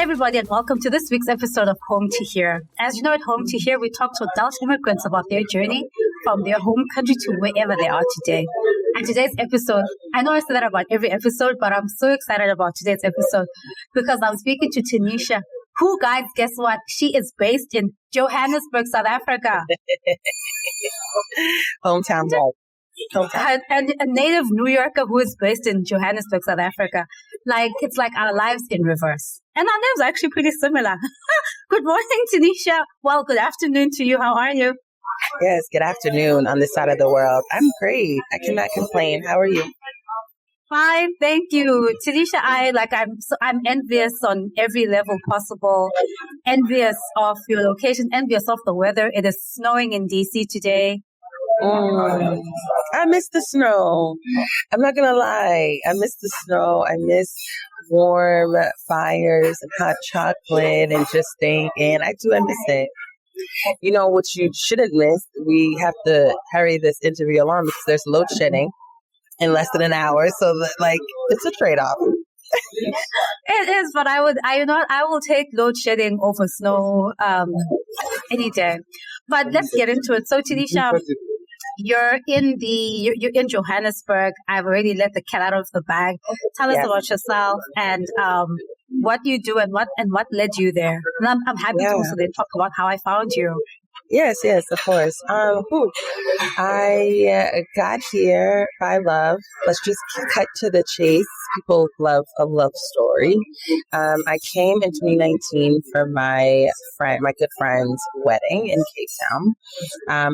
everybody, and welcome to this week's episode of Home to Here. As you know, at Home to Here, we talk to adult immigrants about their journey from their home country to wherever they are today. And today's episode, I know I say that about every episode, but I'm so excited about today's episode because I'm speaking to Tanisha, who, guys, guess what? She is based in Johannesburg, South Africa. Hometown love. And a native New Yorker who is based in Johannesburg, South Africa. It's like our lives in reverse. And our names are actually pretty similar. Good morning, Tanisha. Well, good afternoon to you. How are you? Yes, good afternoon on this side of the world. I'm great. I cannot complain. How are you? Fine, thank you. Tanisha, I'm envious on every level possible. Envious of your location, envious of the weather. It is snowing in DC today. I miss the snow. I'm not going to lie. I miss the snow. I miss warm fires and hot chocolate and just staying in. I miss it. You know what you shouldn't miss? We have to hurry this interview along because there's load shedding in less than an hour. So it's a trade-off. It is, but I will take load shedding over snow any day. But let's get into it. So, Tanisha, you're in Johannesburg. I've already let the cat out of the bag. Tell us about yourself and what you do and what led you there. And I'm happy to also then talk about how I found you. Yes, of course. I got here by love. Let's just cut to the chase. People love a love story. I came in 2019 for my good friend's wedding in Cape Town.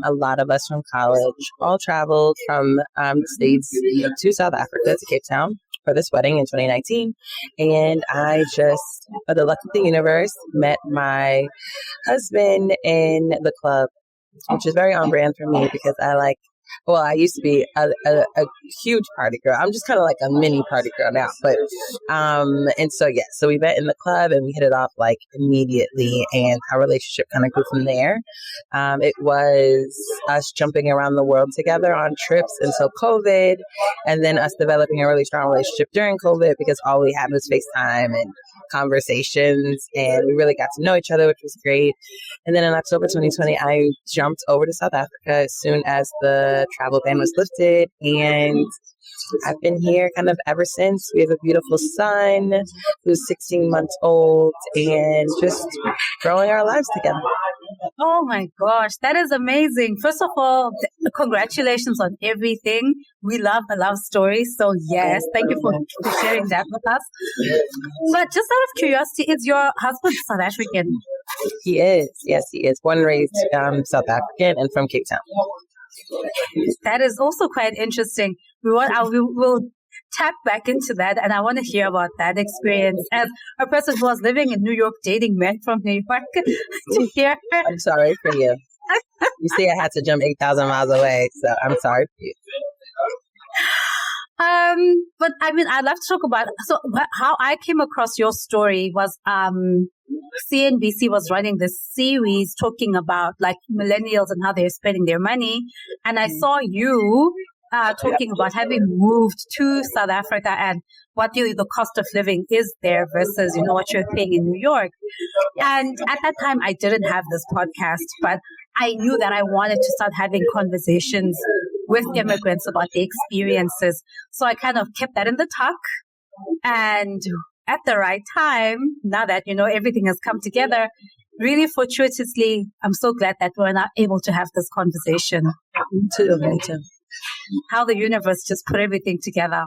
A lot of us from college all traveled from the States to South Africa to Cape Town for this wedding in 2019. And I just, for the luck of the universe, met my husband in the club, which is very on brand for me because I used to be a huge party girl. I'm just kind of like a mini party girl now. But, so we met in the club and we hit it off immediately and our relationship kind of grew from there. It was us jumping around the world together on trips until COVID and then us developing a really strong relationship during COVID because all we had was FaceTime and conversations and we really got to know each other, which was great. And then in October 2020, I jumped over to South Africa as soon as the travel ban was lifted. And I've been here kind of ever since. We have a beautiful son who's 16 months old and just growing our lives together. Oh my gosh, that is amazing. First of all, congratulations on everything. We love a love story. So yes, thank you for sharing that with us. But just out of curiosity, is your husband South African? He is. Yes, he is. Born and raised South African and from Cape Town. That is also quite interesting. We'll tap back into that, and I want to hear about that experience as a person who was living in New York, dating men from New York. To hear. I'm sorry for you. You see, I had to jump 8,000 miles away, so I'm sorry for you. But I mean, I'd love to talk about how I came across your story was CNBC was running this series talking about millennials and how they're spending their money, and I saw you talking about having moved to South Africa and what the cost of living is there versus what you're paying in New York. And at that time, I didn't have this podcast, but I knew that I wanted to start having conversations with immigrants about their experiences. So I kind of kept that in the tuck. And at the right time, now that, everything has come together, really fortuitously, I'm so glad that we're not able to have this conversation. Me too. How the universe just put everything together.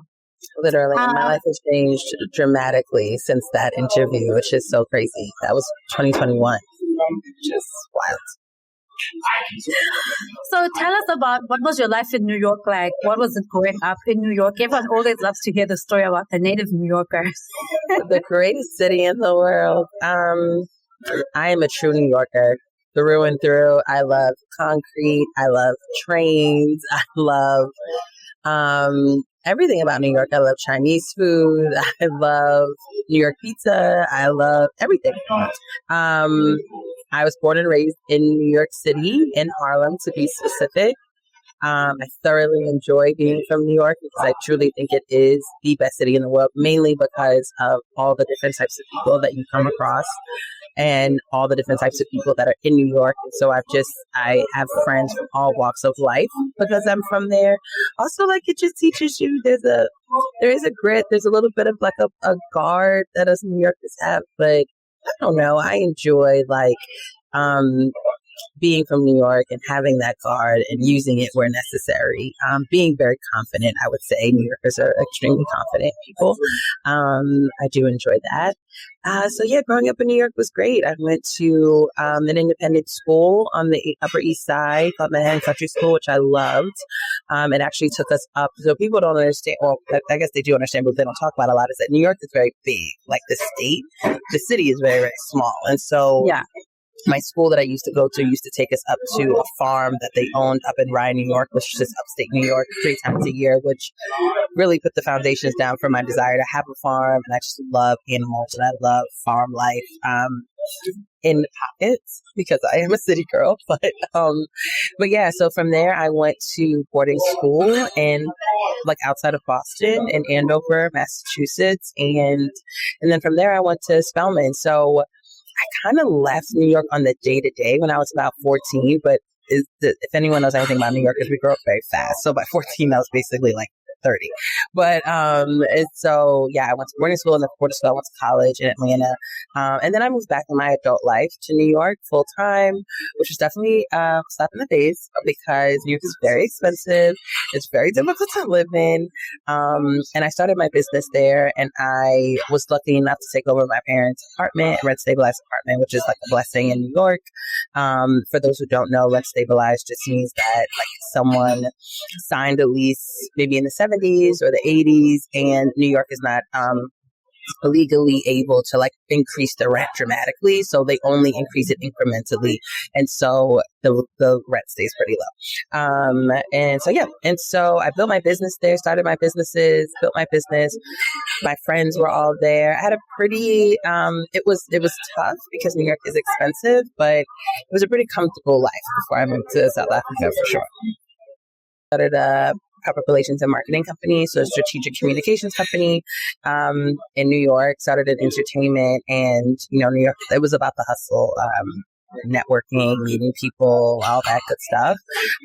Literally, my life has changed dramatically since that interview, which is so crazy. That was 2021, just wild. So tell us about what was your life in New York like? What was it growing up in New York? Everyone always loves to hear the story about the native New Yorkers. The greatest city in the world. I am a true New Yorker. Through and through. I love concrete. I love trains. I love everything about New York. I love Chinese food. I love New York pizza. I love everything. I was born and raised in New York City, in Harlem to be specific. I thoroughly enjoy being from New York because I truly think it is the best city in the world, mainly because of all the different types of people that you come across and all the different types of people that are in New York. And so I have friends from all walks of life because I'm from there. Also, like, it just teaches you there is a grit. There's a little bit of like a guard that us New Yorkers have, but I don't know. I enjoy um, being from New York and having that guard and using it where necessary. Being very confident, I would say. New Yorkers are extremely confident people. I do enjoy that. So yeah, growing up in New York was great. I went to an independent school on the Upper East Side called Manhattan Country School, which I loved. It actually took us up. So people don't understand. Well, I guess they do understand, but they don't talk about a lot. Is that New York is very big. Like the city is very, very small, and so Yeah. my school that I used to go to used to take us up to a farm that they owned up in Rye, New York, which is just upstate New York, 3 times a year, which really put the foundations down for my desire to have a farm. And I just love animals and I love farm life in pockets because I am a city girl. But yeah, so from there I went to boarding school and like outside of Boston in Andover, Massachusetts, and then from there I went to Spelman. So I kind of left New York on the day to day when I was about 14, but if anyone knows anything about New Yorkers, we grow up very fast. So by 14, I was basically like 30. But and so yeah, I went to boarding school and then before school, I went to college in Atlanta. And then I moved back in my adult life to New York full time, which was definitely a slap in the face because New York is very expensive. It's very difficult to live in. And I started my business there and I was lucky enough to take over my parents' apartment, rent stabilized apartment, which is like a blessing in New York. For those who don't know, rent stabilized just means that like someone signed a lease maybe in the 70s or the 80s, and New York is not legally able to like increase the rent dramatically, so they only increase it incrementally, and so the rent stays pretty low. And so I built my business there, started my businesses, built my business. My friends were all there. I had a pretty it was tough because New York is expensive, but it was a pretty comfortable life before I moved to South Africa for sure. Started a public relations and marketing company, so a strategic communications company in New York. Started in entertainment, and New York, it was about the hustle, networking, meeting people, all that good stuff.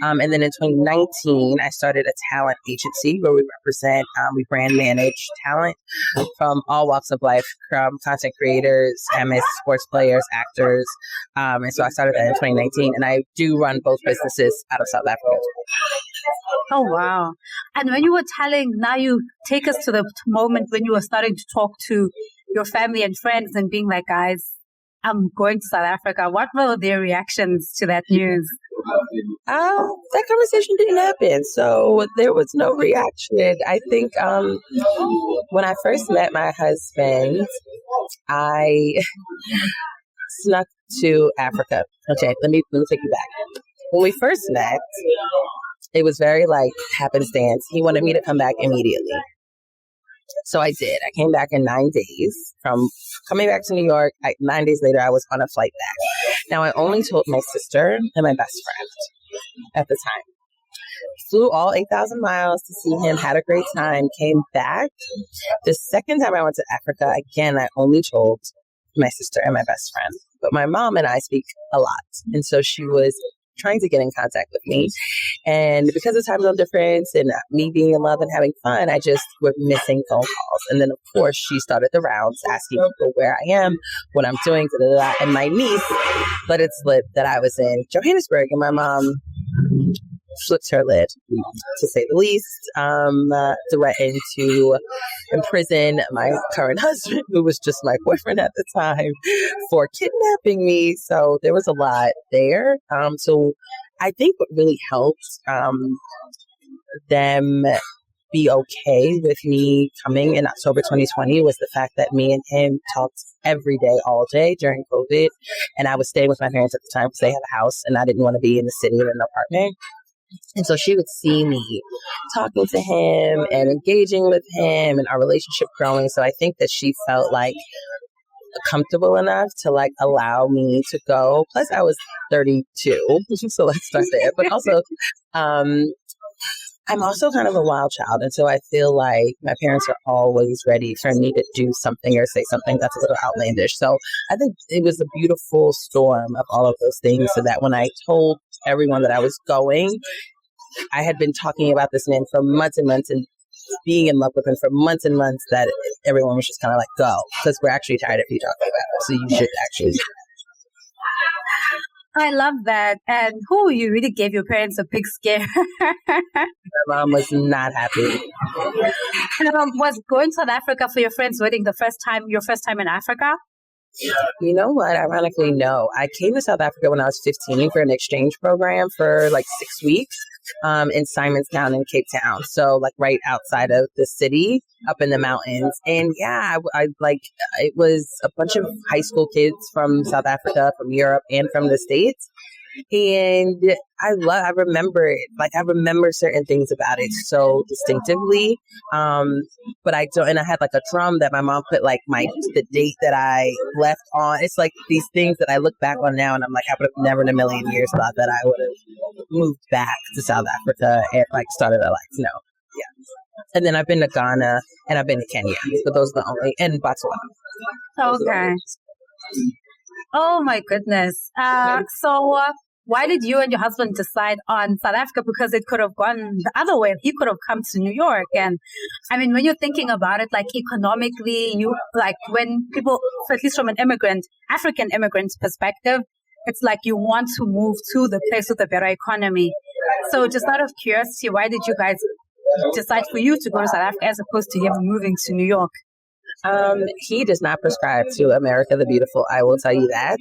And then in 2019, I started a talent agency where we brand manage talent from all walks of life, from content creators, chemists, sports players, actors. And so I started that in 2019, and I do run both businesses out of South Africa. Oh, wow. And when you were telling, now you take us to the moment when you were starting to talk to your family and friends and being like, guys, I'm going to South Africa. What were their reactions to that news? That conversation didn't happen. So there was no reaction. I think when I first met my husband, I snuck to Africa. Okay, let me take you back. When we first met, it was very like happenstance. He wanted me to come back immediately. So I did. I came back in 9 days from coming back to New York. 9 days later, I was on a flight back. Now, I only told my sister and my best friend at the time. Flew all 8,000 miles to see him, had a great time, came back. The second time I went to Africa, again, I only told my sister and my best friend. But my mom and I speak a lot. And so she was trying to get in contact with me. And because of time zone difference and me being in love and having fun, I just was missing phone calls. And then, of course, she started the rounds asking people where I am, what I'm doing, and my niece let it slip that I was in Johannesburg. And my mom flipped her lid, to say the least, threatened to imprison my current husband, who was just my boyfriend at the time, for kidnapping me. So there was a lot there. So I think what really helped them be okay with me coming in October 2020 was the fact that me and him talked every day, all day during COVID. And I was staying with my parents at the time because they had a house and I didn't want to be in the city in an apartment. And so she would see me talking to him and engaging with him and our relationship growing. So I think that she felt like comfortable enough to like allow me to go. Plus I was 32. So let's start there. But also, I'm also kind of a wild child. And so I feel like my parents are always ready for me to do something or say something that's a little outlandish. So I think it was a beautiful storm of all of those things, so that when I told everyone that I was going, I had been talking about this man for months and months and being in love with him for months and months, that everyone was just kind of like, go, because we're actually tired of you talking about it. So you should actually. I love that. And you really gave your parents a big scare. My mom was not happy. Was going to South Africa for your friend's wedding your first time in Africa? You know what? Ironically, no. I came to South Africa when I was 15 for an exchange program for like 6 weeks in Simonstown in Cape Town. So like right outside of the city, up in the mountains. And yeah, I like, it was a bunch of high school kids from South Africa, from Europe, and from the States. And I remember it. Like, I remember certain things about it so distinctively. But I don't, and I had like a drum that my mom put like the date that I left on. It's like these things that I look back on now and I'm like, I would have never in a million years thought that I would have moved back to South Africa and like started a life. No. Yeah. And then I've been to Ghana and I've been to Kenya, but those are the only, and Botswana. Okay. Oh my goodness. So why did you and your husband decide on South Africa? Because it could have gone the other way. He could have come to New York. And I mean, when you're thinking about it, like economically, when people, at least from an African immigrant's perspective, it's like you want to move to the place with a better economy. So just out of curiosity, why did you guys decide for you to go to South Africa as opposed to him moving to New York? He does not prescribe to America the Beautiful. I will tell you that.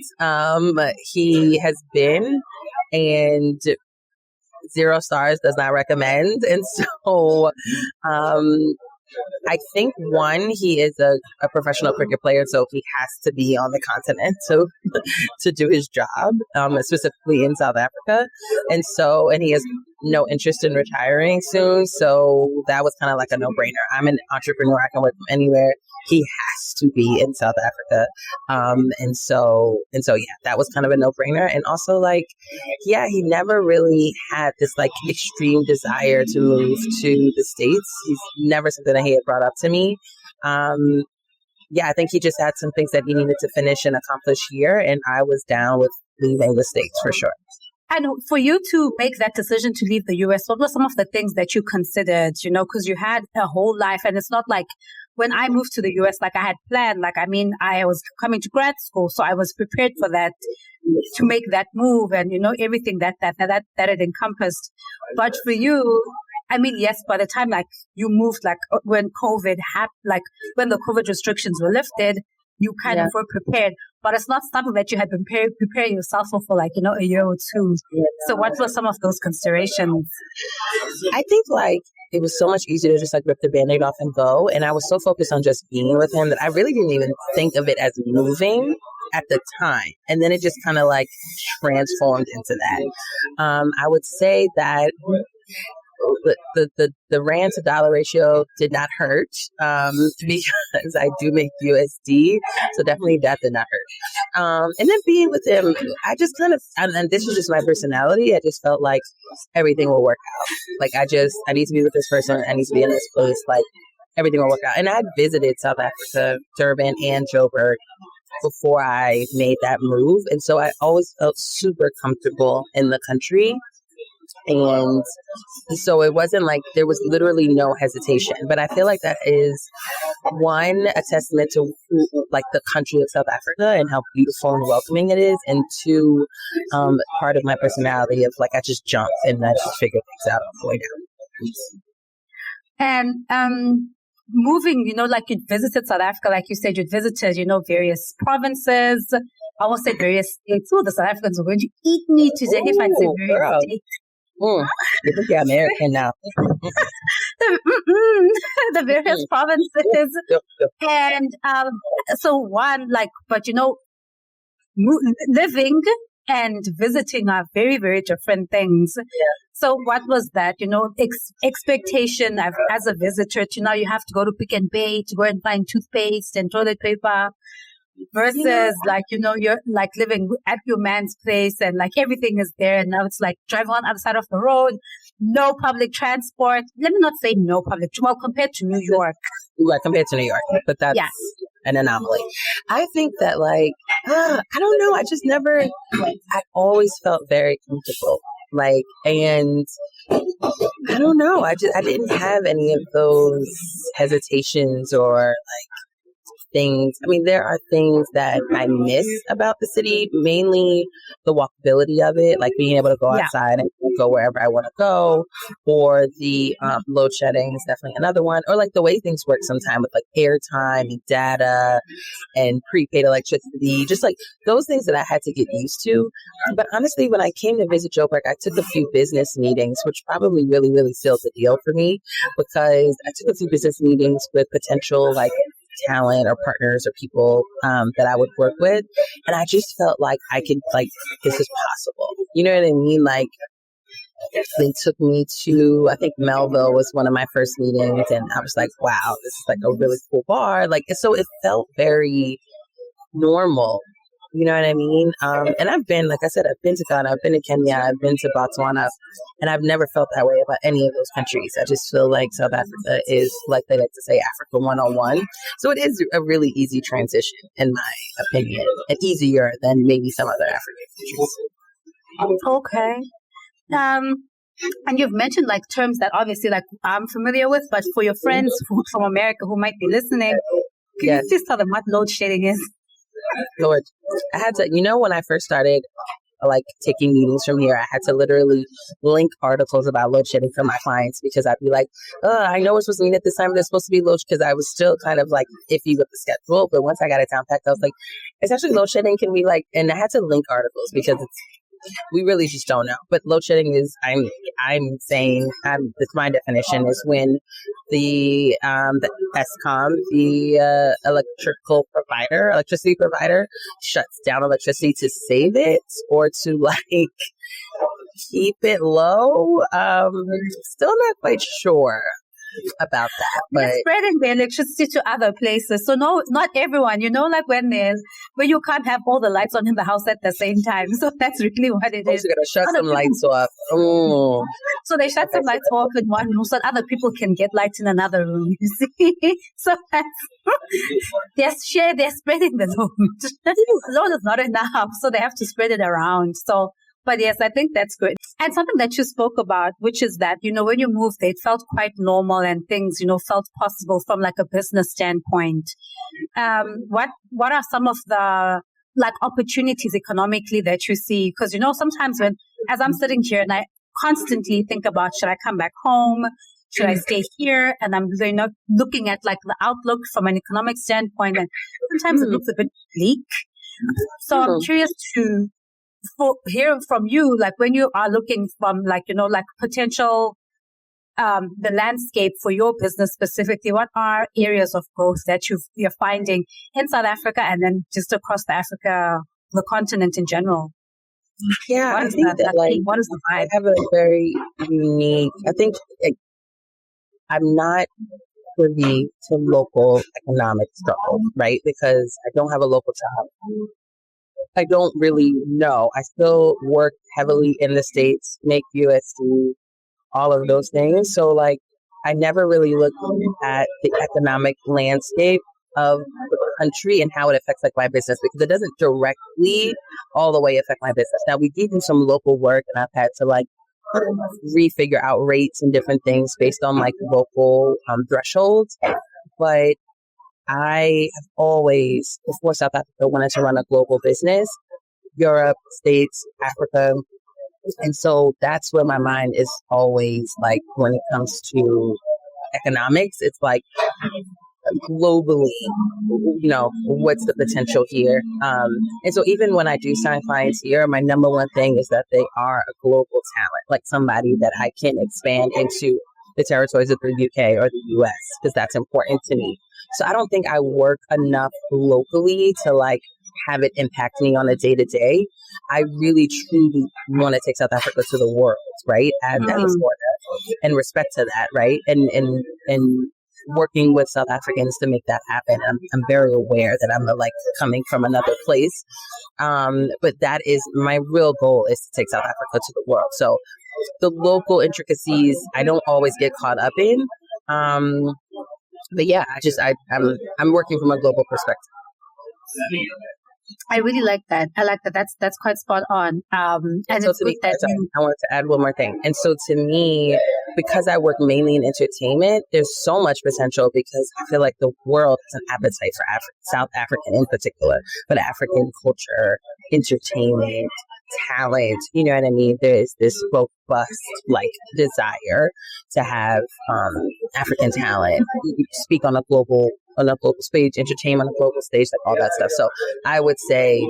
He has been, and 0 stars, does not recommend. And so, I think he is a professional cricket player, so he has to be on the continent to do his job, specifically in South Africa. And he has no interest in retiring soon. So that was kind of like a no-brainer. I'm an entrepreneur. I can work from anywhere. He has to be in South Africa. And so, yeah, that was kind of a no-brainer. And also, like, yeah, he never really had this like extreme desire to move to the States. He's never something that he had brought up to me. Yeah, I think he just had some things that he needed to finish and accomplish here. And I was down with leaving the States for sure. And for you to make that decision to leave the US, what were some of the things that you considered, because you had a whole life, and it's not like when I moved to the US, like I had planned, like, I mean, I was coming to grad school, so I was prepared for that, to make that move and, everything that it encompassed. But for you, I mean, yes, by the time like you moved, like when COVID happened, like when the COVID restrictions were lifted, you kind of were prepared, but it's not something that you had been preparing yourself for like, a year or two. Yeah. So what were some of those considerations? I think like it was so much easier to just like rip the Band-Aid off and go. And I was so focused on just being with him that I really didn't even think of it as moving at the time. And then it just kind of like transformed into that. I would say that the rand to dollar ratio did not hurt because I do make USD, so definitely that did not hurt. And then being with him, I just kind of, and this is just my personality, I just felt like everything will work out. Like I need to be with this person, I need to be in this place, like everything will work out. And I visited South Africa, Durban and Joburg before I made that move, and so I always felt super comfortable in the country. And so it wasn't like there was literally no hesitation. But I feel like that is a testament to like the country of South Africa and how beautiful and welcoming it is. And two, part of my personality of like I just jump and I just figure things out on the way down. And moving, like you visited South Africa, like you said, you visited, various provinces. I almost said various states. Oh, the South Africans are going to eat me today if I say various states. You think you're American now. The various provinces. And so living and visiting are very, very different things. Yeah. So what was that, expectation as a visitor to now you have to go to Pick and Pay to go and find toothpaste and toilet paper. versus like, you're like living at your man's place and like everything is there. And now it's like driving on the other side of the road, no public transport. Let me not say no public, well, compared to New York. Right, compared to New York, but that's an anomaly. I think that like, I don't know. I just never, I always felt very comfortable. Like, and I don't know. I didn't have any of those hesitations or like things. I mean, there are things that I miss about the city, mainly the walkability of it, like being able to go outside and go wherever I want to go, or the load shedding is definitely another one, or like the way things work sometimes with like airtime and data and prepaid electricity, just like those things that I had to get used to. But honestly, when I came to visit Joburg, I took a few business meetings, which probably really, really sealed the deal for me, because I took a few business meetings with potential like talent or partners or people that I would work with. And I just felt like I could, like, this is possible. You know what I mean? Like, they took me to, I think Melville was one of my first meetings. And I was like, wow, this is like a really cool bar. Like, so it felt very normal. You know what I mean? And I've been, like I said, I've been to Ghana, I've been to Kenya, I've been to Botswana, and I've never felt that way about any of those countries. I just feel like South Africa is, like they like to say, Africa 101. So it is a really easy transition, in my opinion, and easier than maybe some other African countries. Okay. And you've mentioned like terms that obviously like I'm familiar with, but for your friends from America who might be listening, can you please tell them what load shedding is? Lord, I had to, when I first started like taking meetings from here, I had to literally link articles about load shedding for my clients, because I'd be like, I know we're supposed to meet at this time, there's supposed to be load, because I was still kind of like iffy with the schedule. But once I got it down packed, I was like, it's actually load shedding. Can we like, and I had to link articles because we really just don't know. But load shedding is, I'm saying, it's my definition, is when the ESCOM, the electricity provider, shuts down electricity to save it or to like keep it low. Still not quite sure about that, but they're spreading the electricity to other places. So no, not everyone, like when you can't have all the lights on in the house at the same time. So that's really what it is. You gotta shut some lights off. Oh. So they shut some lights off in one room so other people can get lights in another room. You see? So that's they're spreading the load. The load is not enough, so they have to spread it around. So, but yes, I think that's good. And something that you spoke about, which is that, when you moved there, it felt quite normal and things, felt possible from like a business standpoint. What are some of the like opportunities economically that you see? Because, sometimes as I'm sitting here and I constantly think about, should I come back home? Should I stay here? And I'm looking at like the outlook from an economic standpoint, and sometimes it looks a bit bleak. So I'm curious to hear from you, like when you are looking from like, like potential, the landscape for your business specifically, what are areas of growth that you're finding in South Africa and then just across the continent in general? Yeah, I think what is the vibe? I have a very unique, I think I'm not privy to local economic struggle, right? Because I don't have a local job. I don't really know. I still work heavily in the States, make USD, all of those things. So like, I never really looked at the economic landscape of the country and how it affects like my business, because it doesn't directly all the way affect my business. Now we did do some local work, and I've had to like refigure out rates and different things based on like local thresholds. But I have always, before South Africa, wanted to run a global business, Europe, States, Africa. And so that's where my mind is always like, when it comes to economics, it's like globally, what's the potential here? And so even when I do sign clients here, my number one thing is that they are a global talent, like somebody that I can expand into the territories of the UK or the US, because that's important to me. So I don't think I work enough locally to like have it impact me on a day to day. I really truly want to take South Africa to the world, right? And that is for that, and respect to that, right? And working with South Africans to make that happen. I'm very aware that I'm like coming from another place. But that is my real goal, is to take South Africa to the world. So the local intricacies, I don't always get caught up in. But yeah, I'm working from a global perspective. I really like that. I like that. That's quite spot on. And so it's good that I wanted to add one more thing. And so to me, because I work mainly in entertainment, there's so much potential, because I feel like the world has an appetite for South African in particular, but African culture, entertainment, talent. You know what I mean? There is this robust like desire to have African talent speak on a global stage, entertain on a global stage, like all that stuff. So I would say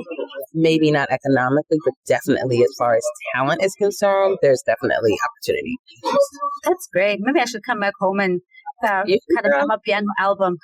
maybe not economically, but definitely as far as talent is concerned, there's definitely opportunity. That's great. Maybe I should come back home and kind of amapiano album.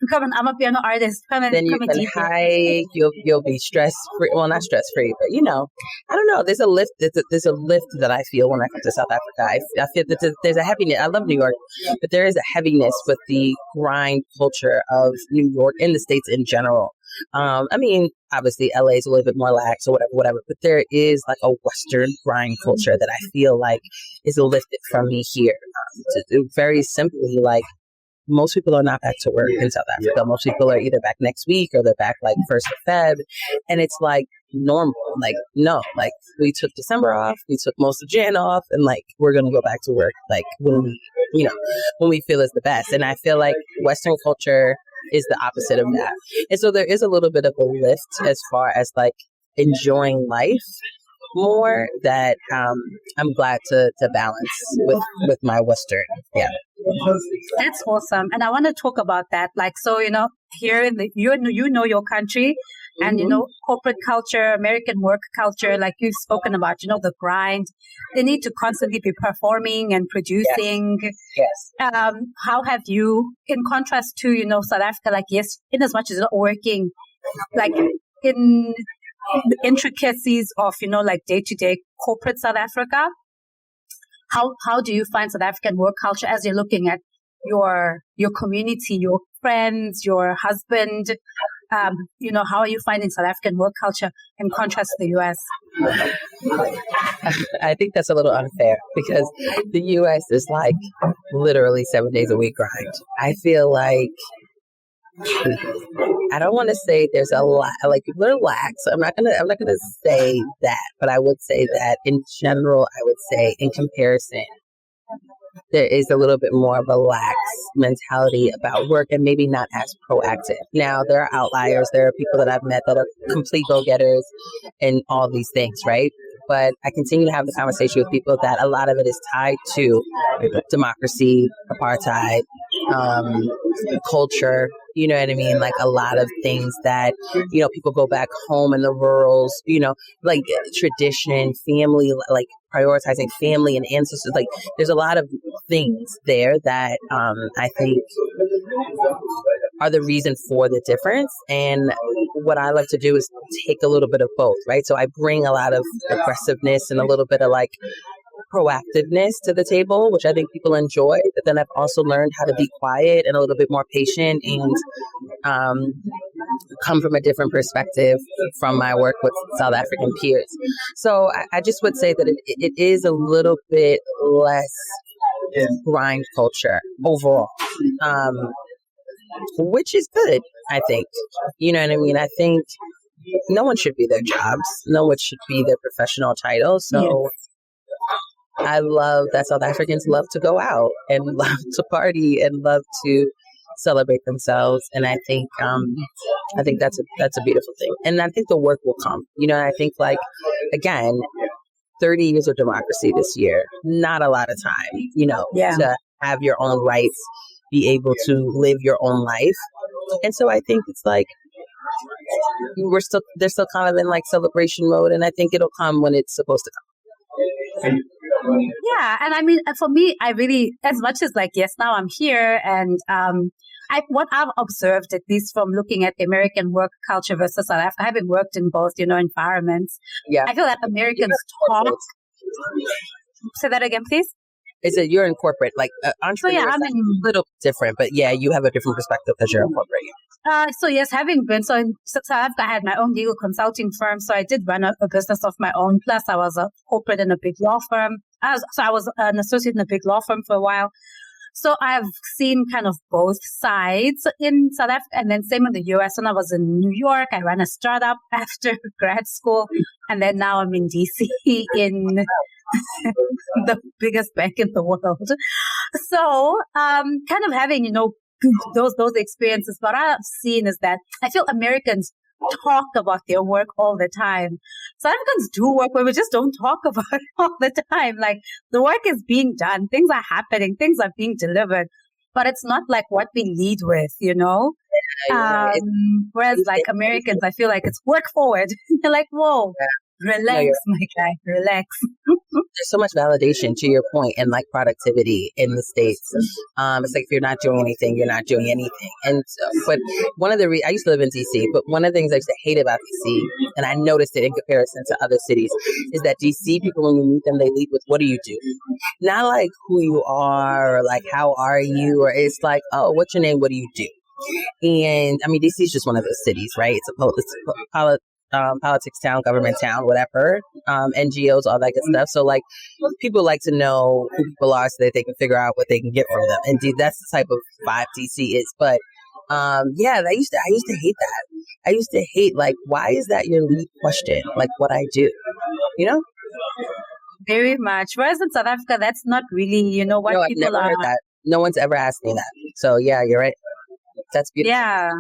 Become an amapiano artist. Then you can hike. You'll be stress free. Well, not stress free, but I don't know. There's a lift. There's a lift that I feel when I come to South Africa. I feel that there's a heaviness. I love New York, but there is a heaviness with the grind culture of New York and the States in general. I mean, obviously LA is a little bit more lax or whatever, but there is like a Western grind culture that I feel like is lifted from me here. Very simply, like, most people are not back to work in South Africa. Most people are either back next week or they're back like 1st of Feb. And it's like normal. Like, no, like we took December off, we took most of Jan off, and like we're going to go back to work like when we feel is the best. And I feel like Western culture is the opposite of that. And so there is a little bit of a lift as far as like enjoying life more that I'm glad to balance with my Western. Yeah. That's awesome. And I want to talk about that. Like, so, here in you know your country and, corporate culture, American work culture, like you've spoken about, the grind. They need to constantly be performing and producing. Yes. How have you, in contrast to, South Africa, like, yes, in as much as you're working, like in the intricacies of, like day-to-day corporate South Africa, how do you find South African work culture as you're looking at your community, your friends, your husband? How are you finding South African work culture in contrast to the U.S.? I think that's a little unfair, because the U.S. is like literally 7 days a week grind. I feel like, I don't want to say there's a lot, like people are lax. I'm not gonna say that, but I would say that in general, I would say in comparison, there is a little bit more of a lax mentality about work, and maybe not as proactive. Now, there are outliers. There are people that I've met that are complete go-getters and all these things, right? But I continue to have the conversation with people that a lot of it is tied to democracy, apartheid, culture. You know what I mean? Like a lot of things that, people go back home in the rurals, like tradition, family, like prioritizing family and ancestors. Like there's a lot of things there that I think are the reason for the difference. And what I like to do is take a little bit of both, right? So I bring a lot of aggressiveness and a little bit of like proactiveness to the table, which I think people enjoy. But then I've also learned how to be quiet and a little bit more patient and come from a different perspective from my work with South African peers. So I just would say that it is a little bit less grind culture overall, which is good, I think. You know what I mean? I think no one should be their jobs. No one should be their professional title. So I love that South Africans love to go out and love to party and love to celebrate themselves. And I think that's a beautiful thing. And I think the work will come. I think, like, again, 30 years of democracy this year, not a lot of time, to have your own rights, be able to live your own life. And so I think it's like they're still kind of in like celebration mode, and I think it'll come when it's supposed to come. Yeah, and I mean, for me, I really, as much as like, yes, now I'm here, and what I've observed, at least from looking at American work culture versus South Africa, having worked in both, environments, I feel that Americans talk. Say that again, please. Is it you're in corporate, like entrepreneur? So yeah, I'm a little different, but yeah, you have a different perspective because you're in corporate. So yes, having been so in South Africa, I had my own legal consulting firm, so I did run a business of my own. Plus, I was a corporate in a big law firm. I was an associate in a big law firm for a while. So I've seen kind of both sides in South Africa, and then same in the US. When I was in New York, I ran a startup after grad school, and then now I'm in DC in the biggest bank in the world. So, kind of having, those experiences. What I've seen is that I feel Americans talk about their work all the time. South Africans do work, but we just don't talk about it all the time. Like, the work is being done, things are happening, things are being delivered, but it's not like what we lead with, Whereas like Americans, I feel like it's work forward. They're like, whoa. Relax, my guy, relax. There's so much validation to your point and like productivity in the States. It's like if you're not doing anything, you're not doing anything. And but one of the I used to live in DC, but one of the things I used to hate about DC, and I noticed it in comparison to other cities, is that DC people, when you meet them, they lead with, "What do you do?" Not like who you are or like how are you, or it's like, "Oh, what's your name? What do you do?" And I mean, DC is just one of those cities, right? It's a politics town, government town, whatever, NGOs, all that good stuff. So like people like to know who people are so that they can figure out what they can get from them. And that's the type of vibe DC is. But I used to hate that. I used to hate like, why is that your lead question? Like what I do, Very much. Whereas in South Africa, that's not really, what no, people I've never are. heard that. No one's ever asked me that. So yeah, you're right. That's beautiful. Yeah.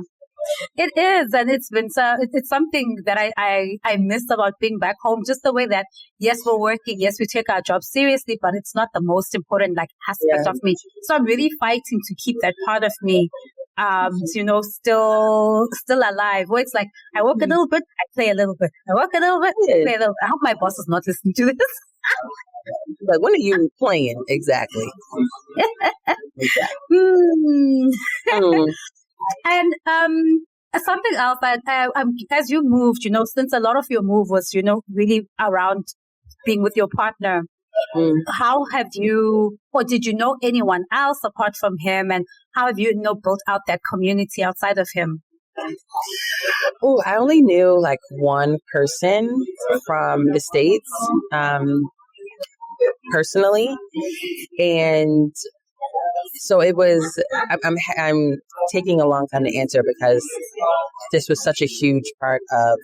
It is, and it's been it's something that I miss about being back home. Just the way that yes, we're working, yes, we take our job seriously, but it's not the most important aspect of me. So I'm really fighting to keep that part of me, still alive. Where it's like I work a little bit, I play a little bit. I work a little bit, I play a little bit. I hope my boss is not listening to this. Like, when are you playing exactly? And something else that as you moved, since a lot of your move was, really around being with your partner, how have you, or did you know anyone else apart from him? And how have you, built out that community outside of him? Oh, I only knew like one person from the States, personally. And so it was, I'm taking a long time to answer because this was such a huge part of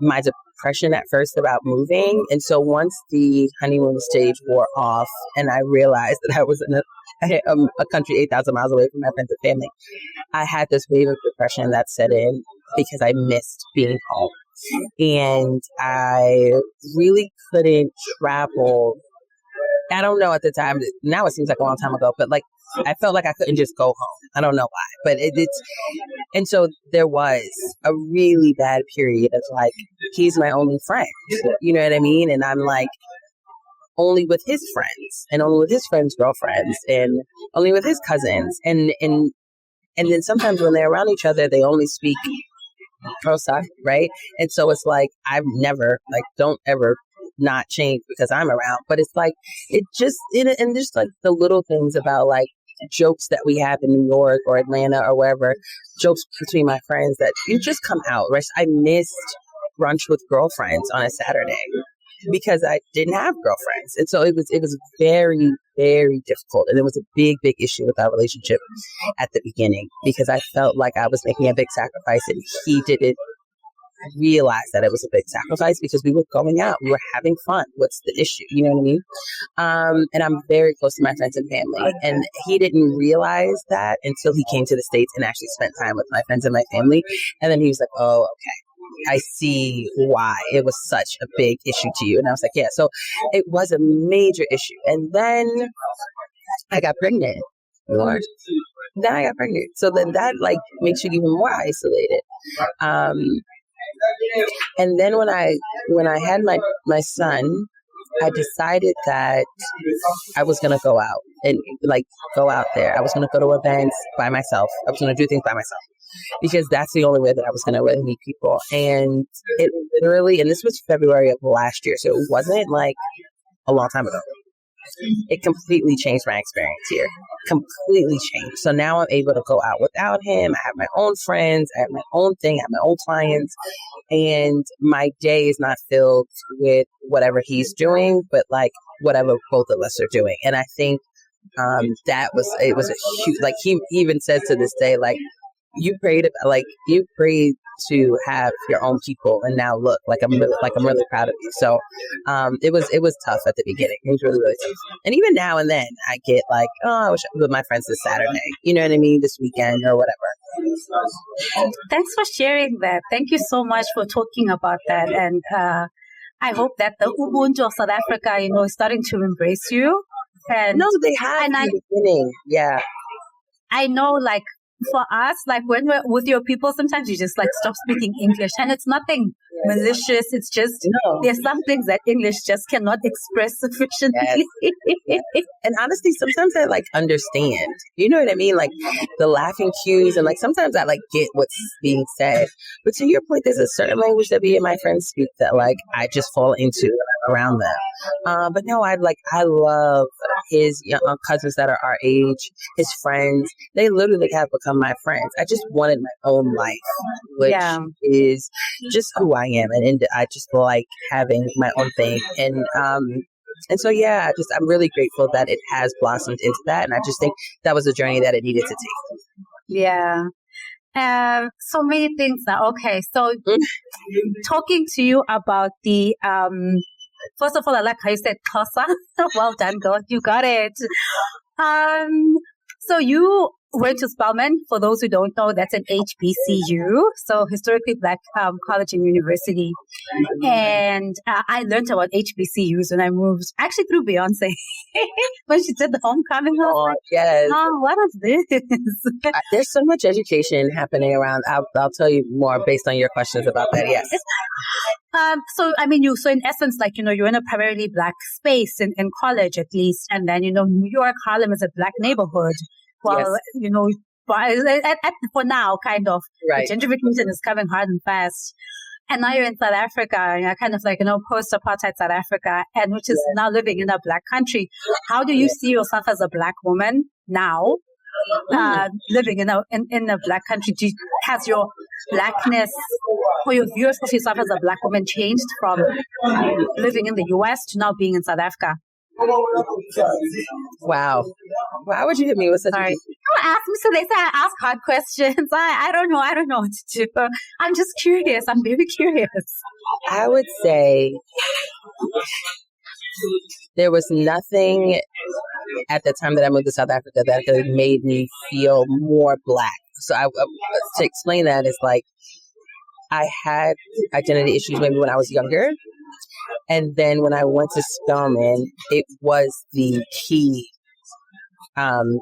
my depression at first about moving. And so once the honeymoon stage wore off and I realized that I was in a country 8,000 miles away from my friends and family, I had this wave of depression that set in because I missed being home. And I really couldn't travel. I don't know at the time. Now it seems like a long time ago, but like I felt like I couldn't just go home. I don't know why, but it's and so there was a really bad period of like he's my only friend, you know what I mean? And I'm like only with his friends and only with his friends' girlfriends and only with his cousins and then sometimes when they're around each other, they only speak Xhosa, right? And so it's like I've never don't ever not change because I'm around, but it's like it just and just like the little things about like jokes that we have in New York or Atlanta or wherever, jokes between my friends that you just come out, right? I missed brunch with girlfriends on a Saturday because I didn't have girlfriends, and so it was very, very difficult, and it was a big issue with our relationship at the beginning because I felt like I was making a big sacrifice and he didn't realize that it was a big sacrifice because we were going out, we were having fun. What's the issue? You know what I mean? And I'm very close to my friends and family, and he didn't realize that until he came to the States and actually spent time with my friends and my family. And then he was like, "Oh, okay, I see why it was such a big issue to you." And I was like, "Yeah." So it was a major issue. And then I got pregnant. Lord. Then I got pregnant. So then that like makes you even more isolated. And then when I had my son, I decided that I was going to go out and like go out there. I was going to go to events by myself. I was going to do things by myself because that's the only way that I was going to really meet people. And it literally, and this was February of last year, so it wasn't like a long time ago. it completely changed my experience here. Completely changed. So now I'm able to go out without him. I have my own friends. I have my own thing. I have my own clients. And my day is not filled with whatever he's doing, but like whatever both of us are doing. And I think it was a huge, like he even says to this day, like you prayed to have your own people, and now look, I'm really proud of you. So it was tough at the beginning. It was really, really tough. And even now and then I get like, oh, I wish I was with my friends this Saturday, you know what I mean, this weekend or whatever. Thanks for sharing that. Thank you so much for talking about that. And I hope that the Ubuntu of South Africa, is starting to embrace you. And no, they have in the beginning. Yeah. I know, like, for us, like when we're with your people, sometimes you just like stop speaking English, and it's nothing malicious. It's just there's some things that English just cannot express sufficiently. Yes. And honestly, sometimes I like understand. You know what I mean? Like the laughing cues, and like sometimes I like get what's being said. But to your point, there's a certain language that me and my friends speak that like I just fall into around them. But no, I love his young cousins that are our age, his friends. They literally have become my friends. I just wanted my own life, which is just who I am, and I just like having my own thing. And so I'm really grateful that it has blossomed into that, and I just think that was a journey that it needed to take. Yeah. So many things now. Okay, so talking to you about the first of all, I like how you said Xhosa. Well done, girl. You got it. So you went to Spelman. For those who don't know, that's an HBCU, so historically Black college and university. And I learned about HBCUs when I moved, actually through Beyonce. When she did the homecoming, I was like, yes. Oh, what is this? There's so much education happening around. I'll tell you more based on your questions about that. Yes. So in essence, like, you're in a primarily Black space in college, at least. And then, New York, Harlem is a Black neighborhood. Well, yes. For now, kind of, right. Gentrification is coming hard and fast. And now you're in South Africa, kind of like, post-apartheid South Africa, and which is now living in a Black country. How do you see yourself as a Black woman now, living in a Black country? Has your Blackness or your view of yourself as a Black woman changed from living in the U.S. to now being in South Africa? Wow. Why would you hit me with such a... Don't ask me. So they say I ask hard questions. I don't know. I don't know what to do. I'm just curious. I'm very curious. I would say there was nothing at the time that I moved to South Africa that could have made me feel more Black. So to explain that is like I had identity issues maybe when I was younger. And then when I went to Spelman, it was the key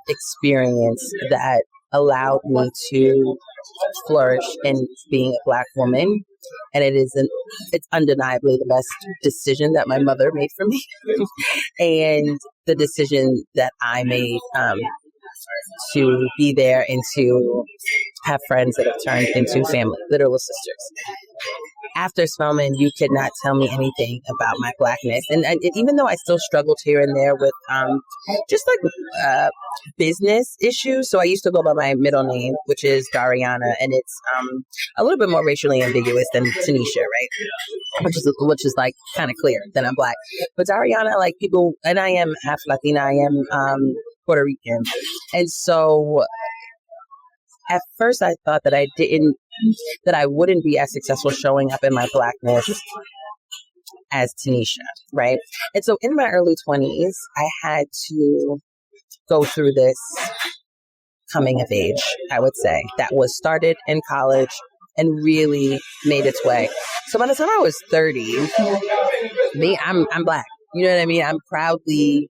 experience that allowed me to flourish in being a Black woman. And it's undeniably the best decision that my mother made for me. And the decision that I made to be there and to have friends that have turned into family, literal sisters. After Spelman, you could not tell me anything about my Blackness. And even though I still struggled here and there with just like business issues. So I used to go by my middle name, which is Dariana, and it's a little bit more racially ambiguous than Tanisha, right? Which is like kind of clear that I'm Black. But Dariana, like people, and I am half Latina, I am Puerto Rican. And so at first I thought that I wouldn't be as successful showing up in my Blackness as Tanisha, right? And so in my early 20s, I had to go through this coming of age, I would say, that was started in college and really made its way. So by the time I was 30, I'm Black. You know what I mean? I'm proudly,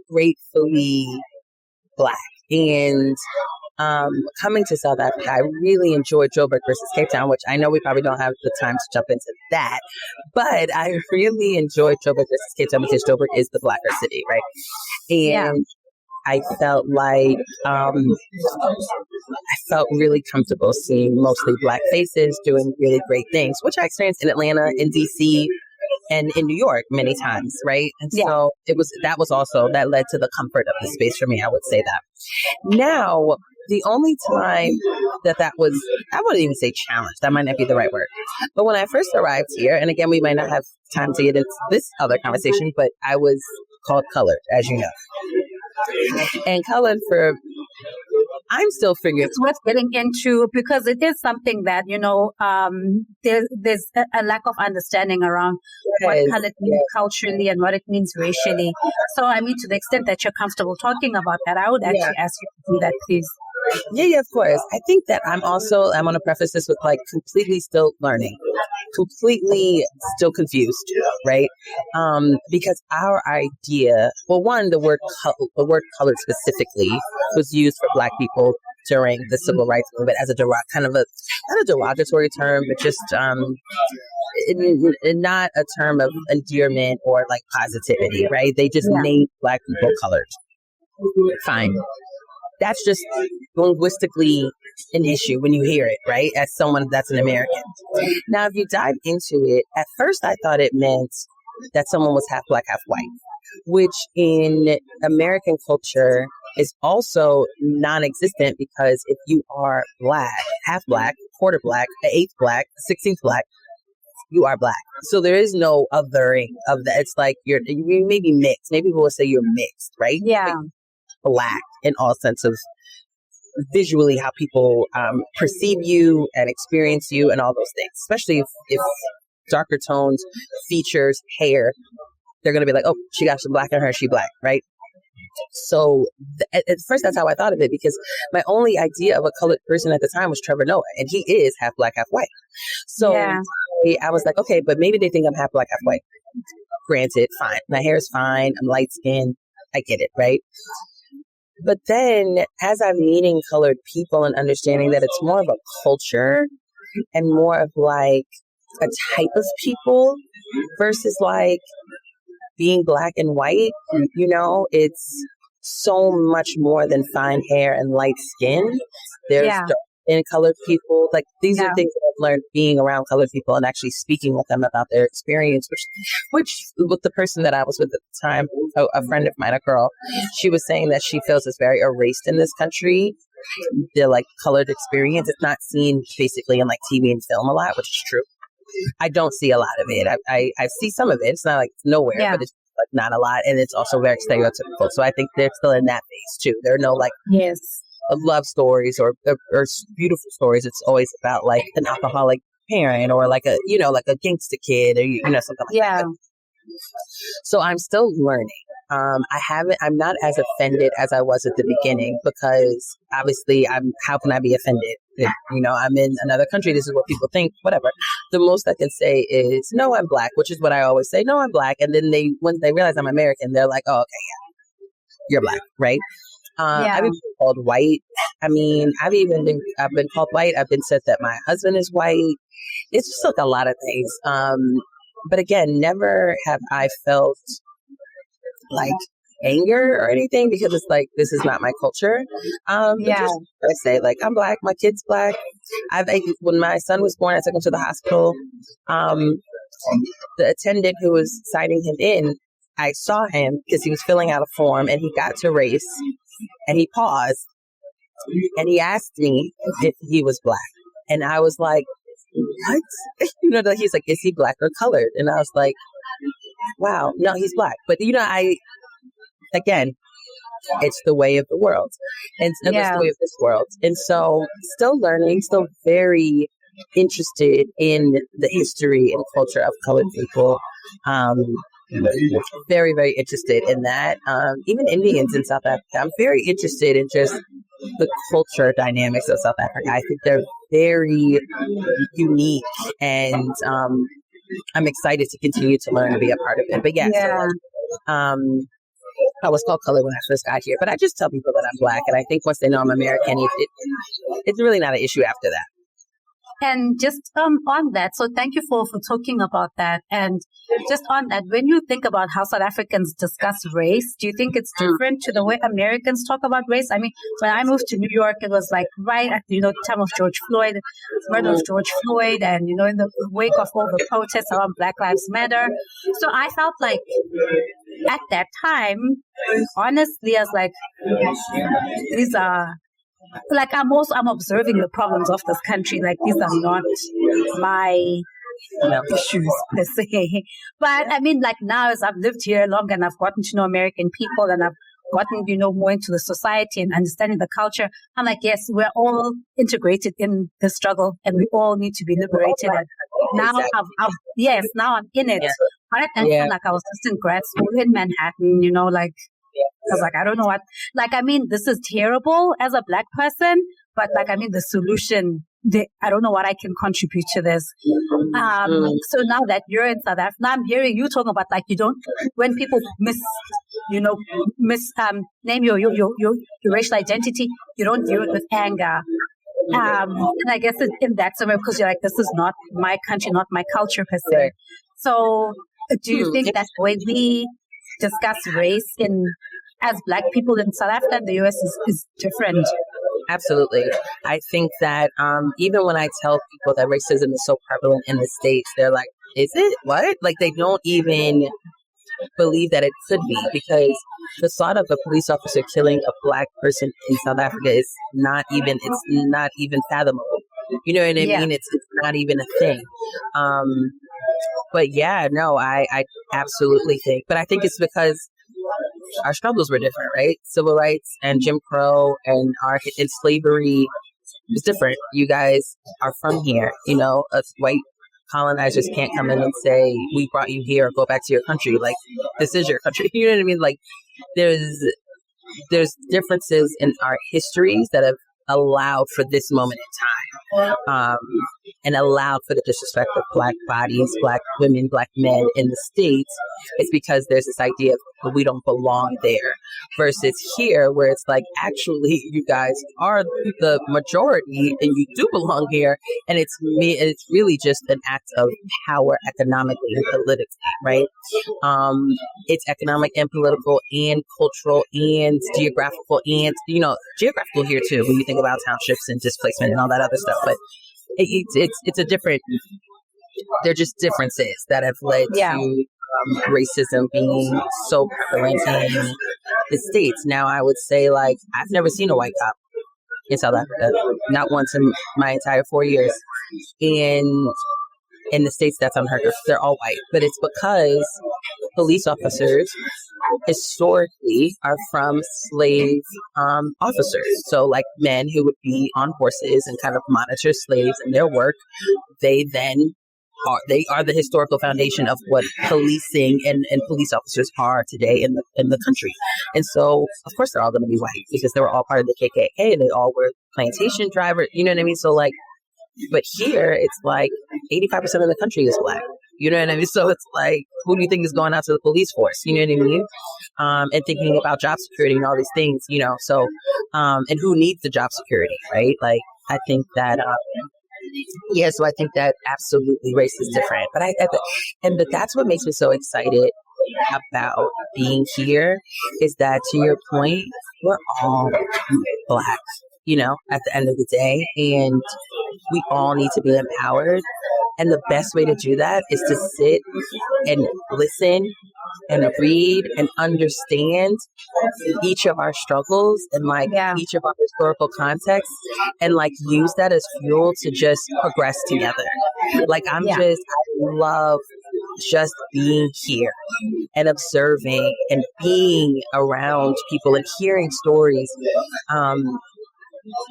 gratefully Black. And coming to South Africa, I really enjoyed Joburg versus Cape Town, which I know we probably don't have the time to jump into that, but I really enjoyed Joburg versus Cape Town because Joburg is the Blacker city, right? And I felt like I felt really comfortable seeing mostly Black faces doing really great things, which I experienced in Atlanta, in DC, and in New York many times, right? And so that led to the comfort of the space for me. I would say that. Now, the only time that was, I wouldn't even say challenged, that might not be the right word. But when I first arrived here, and again, we might not have time to get into this other conversation, but I was called colored, as you know. And colored I'm still figuring. It's worth getting into because it is something that, there's a lack of understanding around what color means culturally and what it means racially. So, I mean, to the extent that you're comfortable talking about that, I would actually ask you to do that, please. Yeah, of course. I think that I want to preface this with completely still learning, completely still confused, right? Because our idea, well, one, the word colored specifically was used for Black people during the civil rights movement as not a derogatory term, but just not a term of endearment or positivity, right? They just named Black people colored. Fine. That's just linguistically an issue when you hear it, right? As someone that's an American. Now, if you dive into it, at first I thought it meant that someone was half Black, half white, which in American culture is also non-existent because if you are Black, half Black, quarter Black, an eighth Black, 16th Black, you are Black. So there is no othering of that. It's you may be mixed. Maybe people will say you're mixed, right? Yeah. Black in all sense of visually how people perceive you and experience you and all those things, especially if darker tones, features, hair, they're going to be like, oh, she got some Black in her, she Black, right? So at first, that's how I thought of it, because my only idea of a colored person at the time was Trevor Noah, and he is half Black, half white. So I was like, okay, but maybe they think I'm half Black, half white. Granted, fine. My hair is fine. I'm light skinned. I get it, right? But then as I'm meeting colored people and understanding that it's more of a culture and more of a type of people versus being Black and white, it's so much more than fine hair and light skin. There's dark and colored people. These are things that I've learned being around colored people and actually speaking with them about their experience, which with the person that I was with at the time, a friend of mine, a girl, she was saying that she feels it's very erased in this country. The colored experience, it's not seen basically in TV and film a lot, which is true. I don't see a lot of it. I see some of it. It's not nowhere, but it's not a lot. And it's also very stereotypical. So I think they're still in that phase too. There are no love stories or beautiful stories. It's always about an alcoholic parent or a gangster kid or something like that. So I'm still learning. I'm not as offended as I was at the beginning because obviously how can I be offended? I'm in another country. This is what people think, whatever. The most I can say is, no, I'm Black, which is what I always say. No, I'm Black. And then once they realize I'm American, they're like, oh, okay, yeah, you're Black, right? I've been called white. I mean, I've been called white. I've been said that my husband is white. It's just a lot of things. But again, never have I felt anger or anything because it's this is not my culture. Just, I say I'm Black, my kid's Black. When my son was born, I took him to the hospital. The attendant who was signing him in, I saw him because he was filling out a form and he got to race and he paused and he asked me if he was Black. And I was like, what? He's like, is he Black or colored? And I was like, wow, no, he's Black. But again, it's the way of the world. And it's the way of this world. And so still learning, still very interested in the history and culture of colored people. Very, very interested in that. Even Indians in South Africa. I'm very interested in just the culture dynamics of South Africa. I think they're very unique and I'm excited to continue to learn and be a part of it. But I was called colored when I first got here, but I just tell people that I'm Black, and I think once they know I'm American, it's really not an issue after that. And just on that, so thank you for talking about that. And just on that, when you think about how South Africans discuss race, do you think it's different to the way Americans talk about race? I mean, when I moved to New York, it was like right at, time of George Floyd, murder of George Floyd, and, in the wake of all the protests around Black Lives Matter. So I felt like at that time, honestly, I was like, these are, like, I'm observing the problems of this country. Like, these are not my issues per se. But I mean, like, now as I've lived here long and I've gotten to know American people and I've gotten, more into the society and understanding the culture, I'm like, yes, we're all integrated in the struggle and we all need to be liberated. And now now I'm in it. But I feel like I was just in grad school in Manhattan, like, I was like, I don't know what, like, I mean, this is terrible as a Black person, but like, I mean, the solution, I don't know what I can contribute to this. So now that you're in South Africa, now I'm hearing you talking about, like, you don't, when people name your racial identity, you don't do it with anger. And I guess in that somewhere, because you're like, this is not my country, not my culture per se. So do you think that the way we discuss race as Black people in South Africa and the US is different? Absolutely. I think that even when I tell people that racism is so prevalent in the States, they're like, is it? What? Like, they don't even believe that it could be, because the thought of a police officer killing a Black person in South Africa is not even fathomable. You know what I mean? It's not even a thing. But yeah, no, I absolutely think. But I think it's because our struggles were different, right? Civil rights and Jim Crow and slavery was different. You guys are from here, us white colonizers can't come in and say, we brought you here, go back to your country. Like, this is your country. You know what I mean? Like, there's differences in our histories that have allowed for this moment in time, and allowed for the disrespect of Black bodies, Black women, Black men in the States. It's because there's this idea of we don't belong there, versus here where it's like, actually, you guys are the majority and you do belong here. And it's really just an act of power economically and politically, right? It's economic and political and cultural and geographical, and, geographical here too, when you think about townships and displacement and all that other stuff. But it's a different, they're just differences that have led to racism being so prevalent in the States. Now, I would say, like, I've never seen a white cop in South Africa, not once in my entire 4 years. In the States, that's unheard of. They're all white. But it's because police officers historically are from slave officers. So, like, men who would be on horses and kind of monitor slaves in their work, they are the historical foundation of what policing and police officers are today in the country. And so, of course, they're all going to be white because they were all part of the KKK and they all were plantation drivers. You know what I mean? So, like, but here it's like 85% of the country is Black. You know what I mean? So it's like, who do you think is going out to the police force? You know what I mean? And thinking about job security and all these things, so, and who needs the job security, right? Like, I think that, so I think that absolutely race is different. But that's what makes me so excited about being here, is that, to your point, we're all Black, at the end of the day, and we all need to be empowered. And the best way to do that is to sit and listen and read and understand each of our struggles and each of our historical contexts, and like use that as fuel to just progress together. Like, I love just being here and observing and being around people and hearing stories.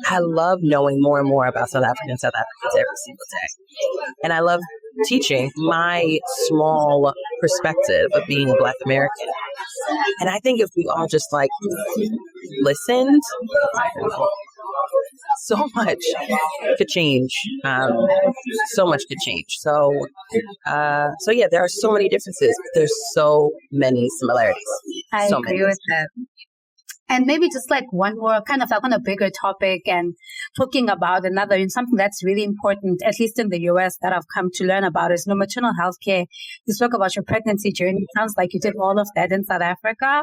I love knowing more and more about South Africans every single day. And I love teaching my small perspective of being a Black American. And I think if we all just listened, so much could change. So much could change. So yeah, there are so many differences, but there's so many similarities. I agree with that. And maybe just like one more kind of like on a bigger topic and talking about another, something that's really important, at least in the US, that I've come to learn about is maternal health care. You spoke about your pregnancy journey. It sounds like you did all of that in South Africa.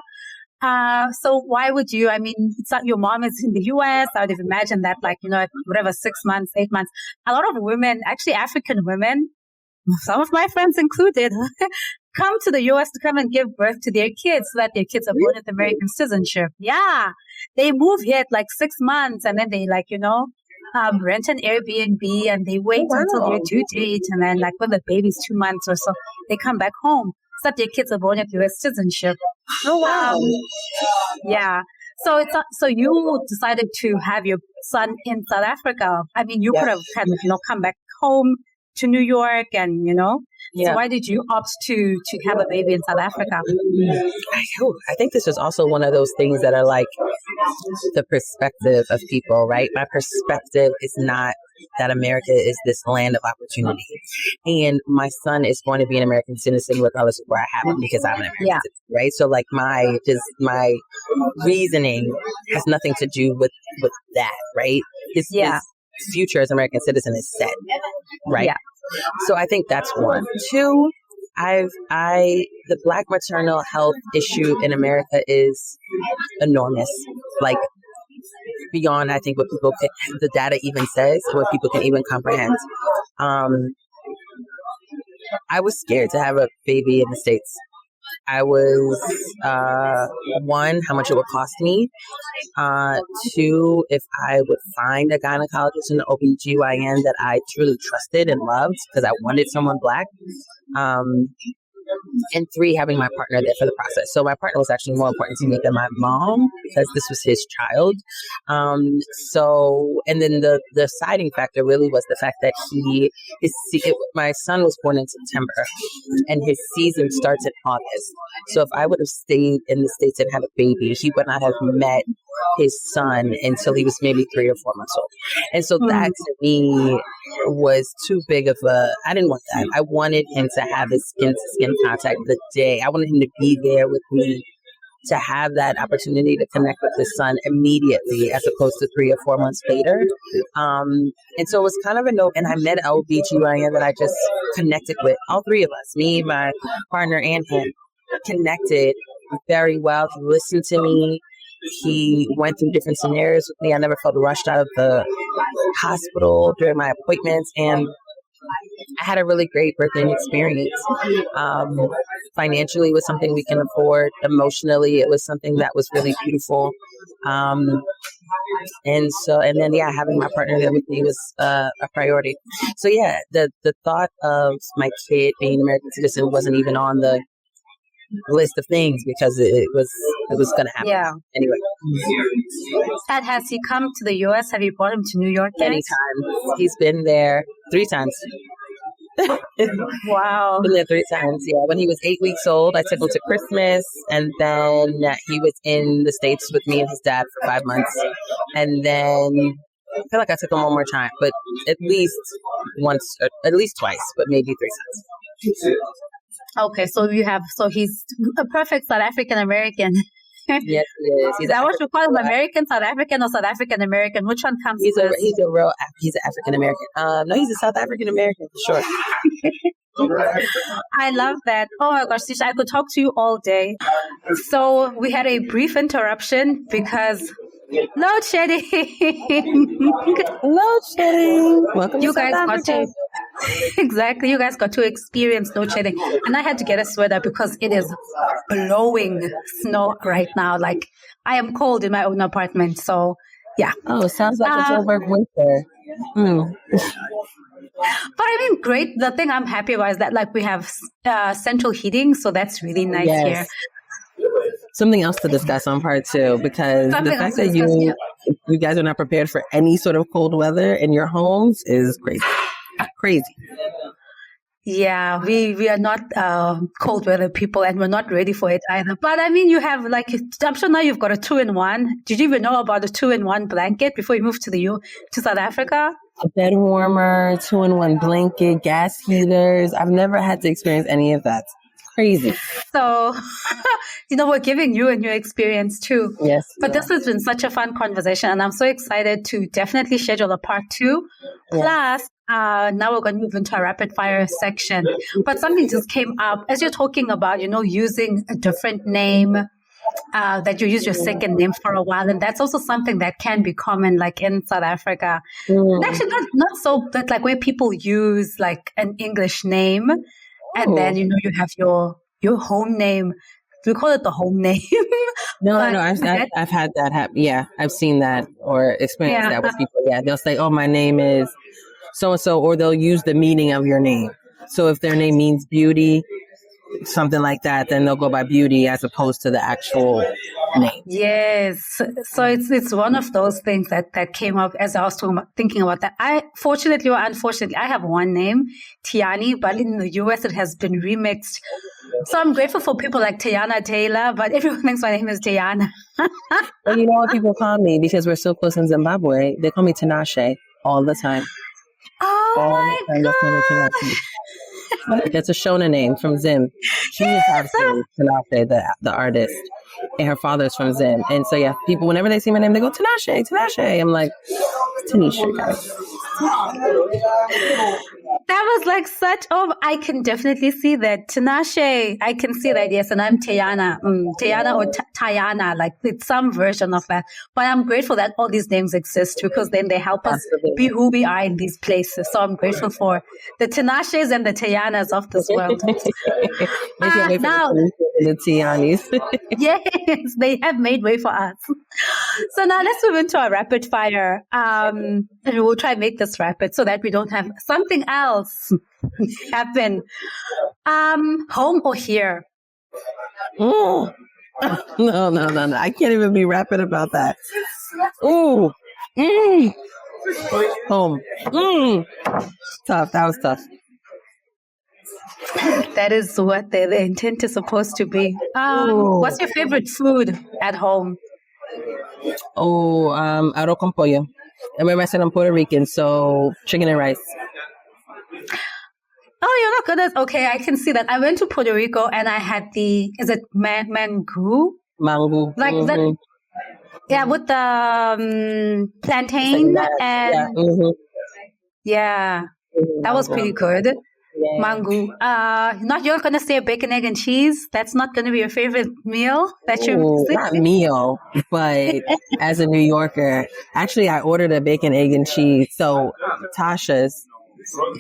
So why would you, it's not, your mom is in the US. I would have imagined that like, whatever, 6 months, 8 months, a lot of women, actually African women, some of my friends included, come to the US to come and give birth to their kids so that their kids are born with American citizenship. Yeah. They move here at like 6 months and then they rent an Airbnb and they wait until their due date. And then like when the baby's 2 months or so, they come back home so that their kids are born with US citizenship. Oh, wow. Yeah. So so you decided to have your son in South Africa. You could have kind of, come back home to New York and, So why did you opt to have a baby in South Africa? I think this was also one of those things that are like the perspective of people, right? My perspective is not that America is this land of opportunity. And my son is going to be an American citizen regardless of where I have him because I'm an American citizen, right? So like my reasoning has nothing to do with that, right? His future as an American citizen is set, right? Yeah. So I think that's one. Two, the Black maternal health issue in America is enormous. Like beyond, I think, what the data even says, what people can even comprehend. I was scared to have a baby in the States. I was, one, how much it would cost me. Two, if I would find a gynecologist and an OBGYN that I truly trusted and loved because I wanted someone Black. And three, having my partner there for the process. So my partner was actually more important to me than my mom because this was his child. And then the deciding factor really was the fact that my son was born in September and his season starts in August. So if I would have stayed in the States and had a baby, he would not have met his son until he was maybe 3 or 4 months old. And so that to me was too big of I didn't want that. I wanted him to have his skin-to-skin contact the day. I wanted him to be there with me, to have that opportunity to connect with his son immediately as opposed to 3 or 4 months later. And so it was kind of a no. And I met an OBGYN that I just connected with. All three of us, me, my partner, and him, connected very well. He listened to me. He went through different scenarios with me. I never felt rushed out of the hospital during my appointments. And I had a really great birthing experience. Financially, it was something we can afford. Emotionally, it was something that was really beautiful. And then having my partner there with me was a priority. So the thought of my kid being an American citizen wasn't even on the list of things because it was going to happen. Yeah. Anyway. And has he come to the U.S.? Have you brought him to New York yet? Anytime. He's been there 3 times. Wow. Been there 3 times, yeah. When he was 8 weeks old, I took him to Christmas, and then he was in the States with me and his dad for 5 months. And then I feel like I took him one more time, but at least once, or at least twice, but maybe 3 times. Okay, so he's a perfect South African American. Yes, he is. Is that what you call him? American, South African, or South African American? Which one comes first? He's an African American. No, he's a South African American for sure. I love that. Oh my gosh, Tisha, I could talk to you all day. So we had a brief interruption because load shedding. Load shedding. Welcome you to guys South got Africa. to exactly. You guys got to experience load shedding, and I had to get a sweater because it is blowing snow right now. Like I am cold in my own apartment. So yeah. Oh, sounds like a Johannesburg winter. But great. The thing I'm happy about is that like we have central heating, so that's really nice here. Something else to discuss on part 2, because the fact that you guys are not prepared for any sort of cold weather in your homes is crazy. Crazy. Yeah, we are not cold weather people, and we're not ready for it either. But you have I'm sure now you've got a 2-in-1. Did you even know about the 2-in-1 blanket before you moved to South Africa? A bed warmer, 2-in-1 blanket, gas heaters. I've never had to experience any of that. Crazy. So, we're giving you a new experience too. Yes. But this has been such a fun conversation, and I'm so excited to definitely schedule a part 2. Plus, now we're going to move into a rapid fire section. But something just came up as you're talking about, using a different name, that you use your second name for a while. And that's also something that can be common, like in South Africa. Actually, not so, but like where people use like an English name. And then, you have your home name. We call it the home name. No, I've had that happen. Yeah, I've seen that or experienced that with people. Yeah, they'll say, "Oh, my name is so and so," or they'll use the meaning of your name. So if their name means beauty, something like that, then they'll go by beauty as opposed to the actual name. Yes. So it's one of those things that came up as I was thinking about that. Fortunately or unfortunately, I have one name, Tiani, but in the US it has been remixed. So I'm grateful for people like Tiana Taylor, but everyone thinks my name is Tiana. Well, you know what people call me because we're so close in Zimbabwe? They call me Tinashe all the time. Oh my God. That's a Shona name from Zim. She is actually Tinashe, the artist, and her father's from Zim. And so, yeah, people, whenever they see my name, they go, Tinashe, Tinashe. I'm like, Tanisha, guys. That was like I can definitely see that. Tinashe, I can see that, yes. And I'm Tiana, Tiana or Tiana, like it's some version of that. But I'm grateful that all these names exist because then they help us be who we are in these places. So I'm grateful for the Tinashes and the Tianas of this world. Now, the Tianis. Yes, they have made way for us. So now let's move into our rapid fire. And we'll try and make this rapid so that we don't have something else happen. Home or here? No. I can't even be rapid about that. Ooh. Home. Tough. That was tough. That is what the intent is supposed to be. What's your favorite food at home? Arroz con pollo. I remember I said I'm Puerto Rican, so chicken and rice. Oh, you're not good at... Okay, I can see that. I went to Puerto Rico and I had is it mango? Mango. Like that. Yeah, with the plantain like and... Yeah, that was pretty good. Yeah. Mango. You're going to say bacon, egg, and cheese? That's not going to be your favorite meal? Not meal, but as a New Yorker, actually, I ordered a bacon, egg, and cheese. So Tasha's,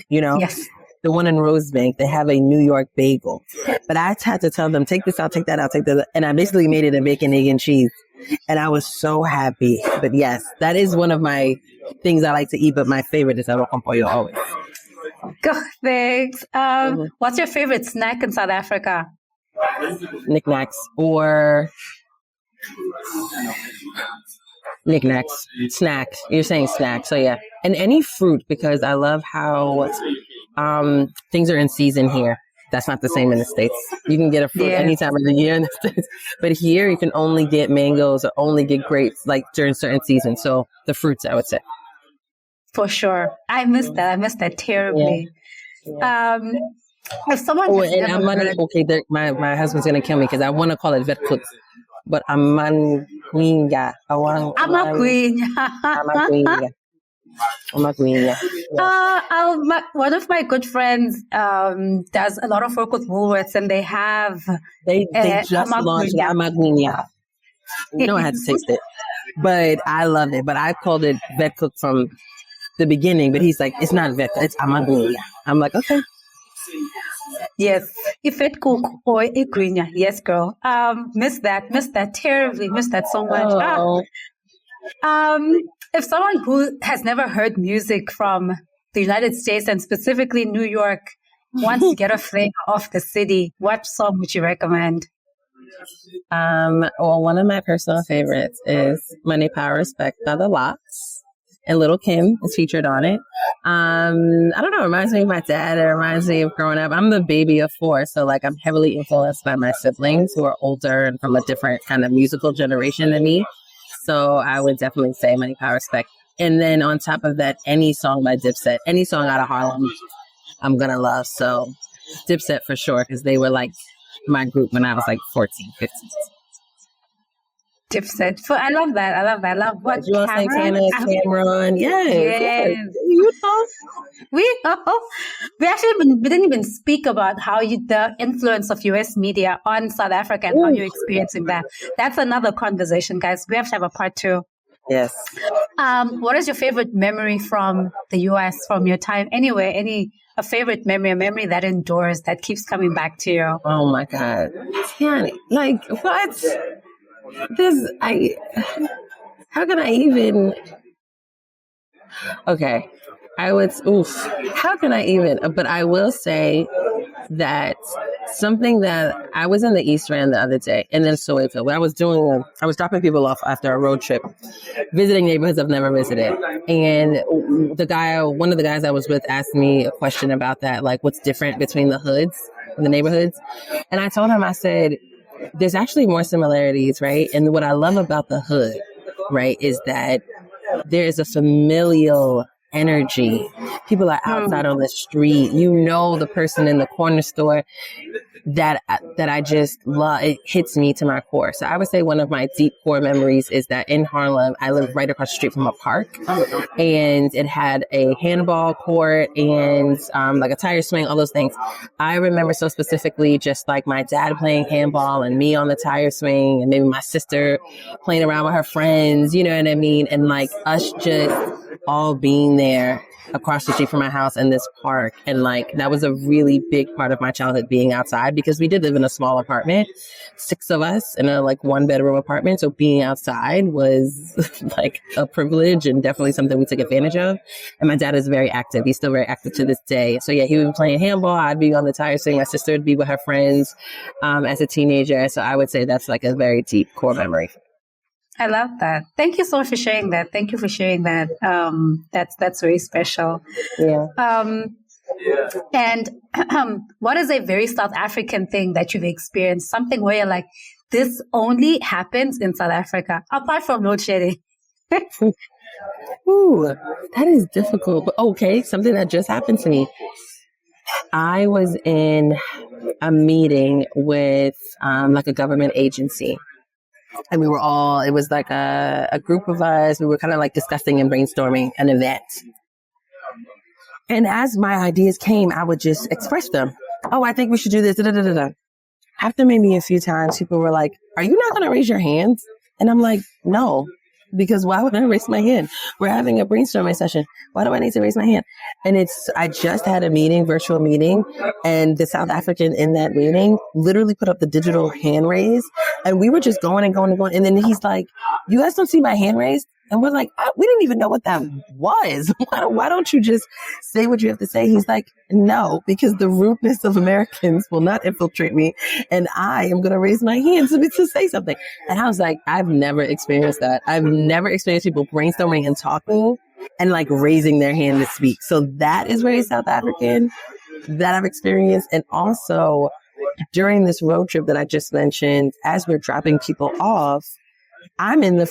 yes. The one in Rosebank, they have a New York bagel. But I had to tell them, take this out, take that out, take that. And I basically made it a bacon, egg, and cheese. And I was so happy. But yes, that is one of my things I like to eat. But my favorite is arroz con pollo always. Good, thanks. What's your favorite snack in South Africa? Knickknacks or knickknacks. Snacks. You're saying snacks. So yeah. And any fruit because I love how things are in season here. That's not the same in the States. You can get a fruit any time of the year in the States. But here you can only get mangoes or only get grapes like during certain seasons. So the fruits, I would say. For sure. I missed that terribly. Yeah. If someone my husband's going to kill me because I want to call it vetkoek. But Amangwinya. One of my good friends does a lot of work with Woolworths, and they just launched Amagwinya. I had to taste it, but I loved it. But I called it vetkoek from the beginning. But he's like, it's not vetkoek, it's Amagwinya. I'm like, okay. Yes, vetkoek or igwinya. Yes, girl. Miss that terribly. Miss that so much. If someone who has never heard music from the United States and specifically New York wants to get a flavor of the city, what song would you recommend? One of my personal favorites is Money, Power, Respect by the Lox. And Little Kim is featured on it. I don't know, it reminds me of my dad. It reminds me of growing up. I'm the baby of 4, so I'm heavily influenced by my siblings who are older and from a different kind of musical generation than me. So I would definitely say Money, Power, Respect. And then on top of that, any song by Dipset, any song out of Harlem, I'm going to love. So Dipset for sure, because they were my group when I was like 14, 15. Dipset. I love that. I love that. I love what You want to say Tana, Cameron? Yes. You know, we we didn't even speak about how the influence of US media on South Africa and how you're experiencing that. That's another conversation, guys. We have to have a part 2. Yes. What is your favorite memory from the US, from your time anywhere? A favorite memory, a memory that endures, that keeps coming back to you? Oh my God. Tiani, like what? How can I even, okay, how can I even, but I will say that something that I was in the East Rand the other day, and then Soweto, where I was dropping people off after a road trip, visiting neighborhoods I've never visited. And one of the guys I was with asked me a question about that, like what's different between the hoods and the neighborhoods. And I told him, I said, there's actually more similarities, right? And what I love about the hood, right, is that there is a familial energy. People are outside on the street. You know the person in the corner store that I just love. It hits me to my core. So I would say one of my deep core memories is that in Harlem, I lived right across the street from a park, and it had a handball court and like a tire swing, all those things. I remember so specifically just like my dad playing handball and me on the tire swing, and maybe my sister playing around with her friends, you know what I mean? And like us just all being there across the street from my house in this park. And like, that was a really big part of my childhood, being outside, because we did live in a small apartment, 6 of us in a like 1-bedroom apartment. So being outside was like a privilege and definitely something we took advantage of. And my dad is very active. He's still very active to this day. So yeah, he would be playing handball. I'd be on the tire swing. My sister would be with her friends as a teenager. So I would say that's like a very deep core memory. I love that. Thank you so much for sharing that. Thank you for sharing that. That's very special. Yeah. And what is a very South African thing that you've experienced? Something where you're like, this only happens in South Africa, apart from load shedding. Ooh, that is difficult. But okay, something that just happened to me. I was in a meeting with like a government agency. And it was like a group of us. We were kind of like discussing and brainstorming an event. And as my ideas came, I would just express them. Oh, I think we should do this. Da, da, da, da, da. After maybe a few times, people were like, are you not going to raise your hands? And I'm like, no, because why would I raise my hand? We're having a brainstorming session. Why do I need to raise my hand? And I just had a virtual meeting, and the South African in that meeting literally put up the digital hand raise, and we were just going and going and going. And then he's like, you guys don't see my hand raised? And we're like, we didn't even know what that was. Why don't you just say what you have to say? He's like, no, because the rudeness of Americans will not infiltrate me. And I am going to raise my hand to say something. And I was like, I've never experienced that. I've never experienced people brainstorming and talking and like raising their hand to speak. So that is very South African that I've experienced. And also during this road trip that I just mentioned, as we're dropping people off, I'm in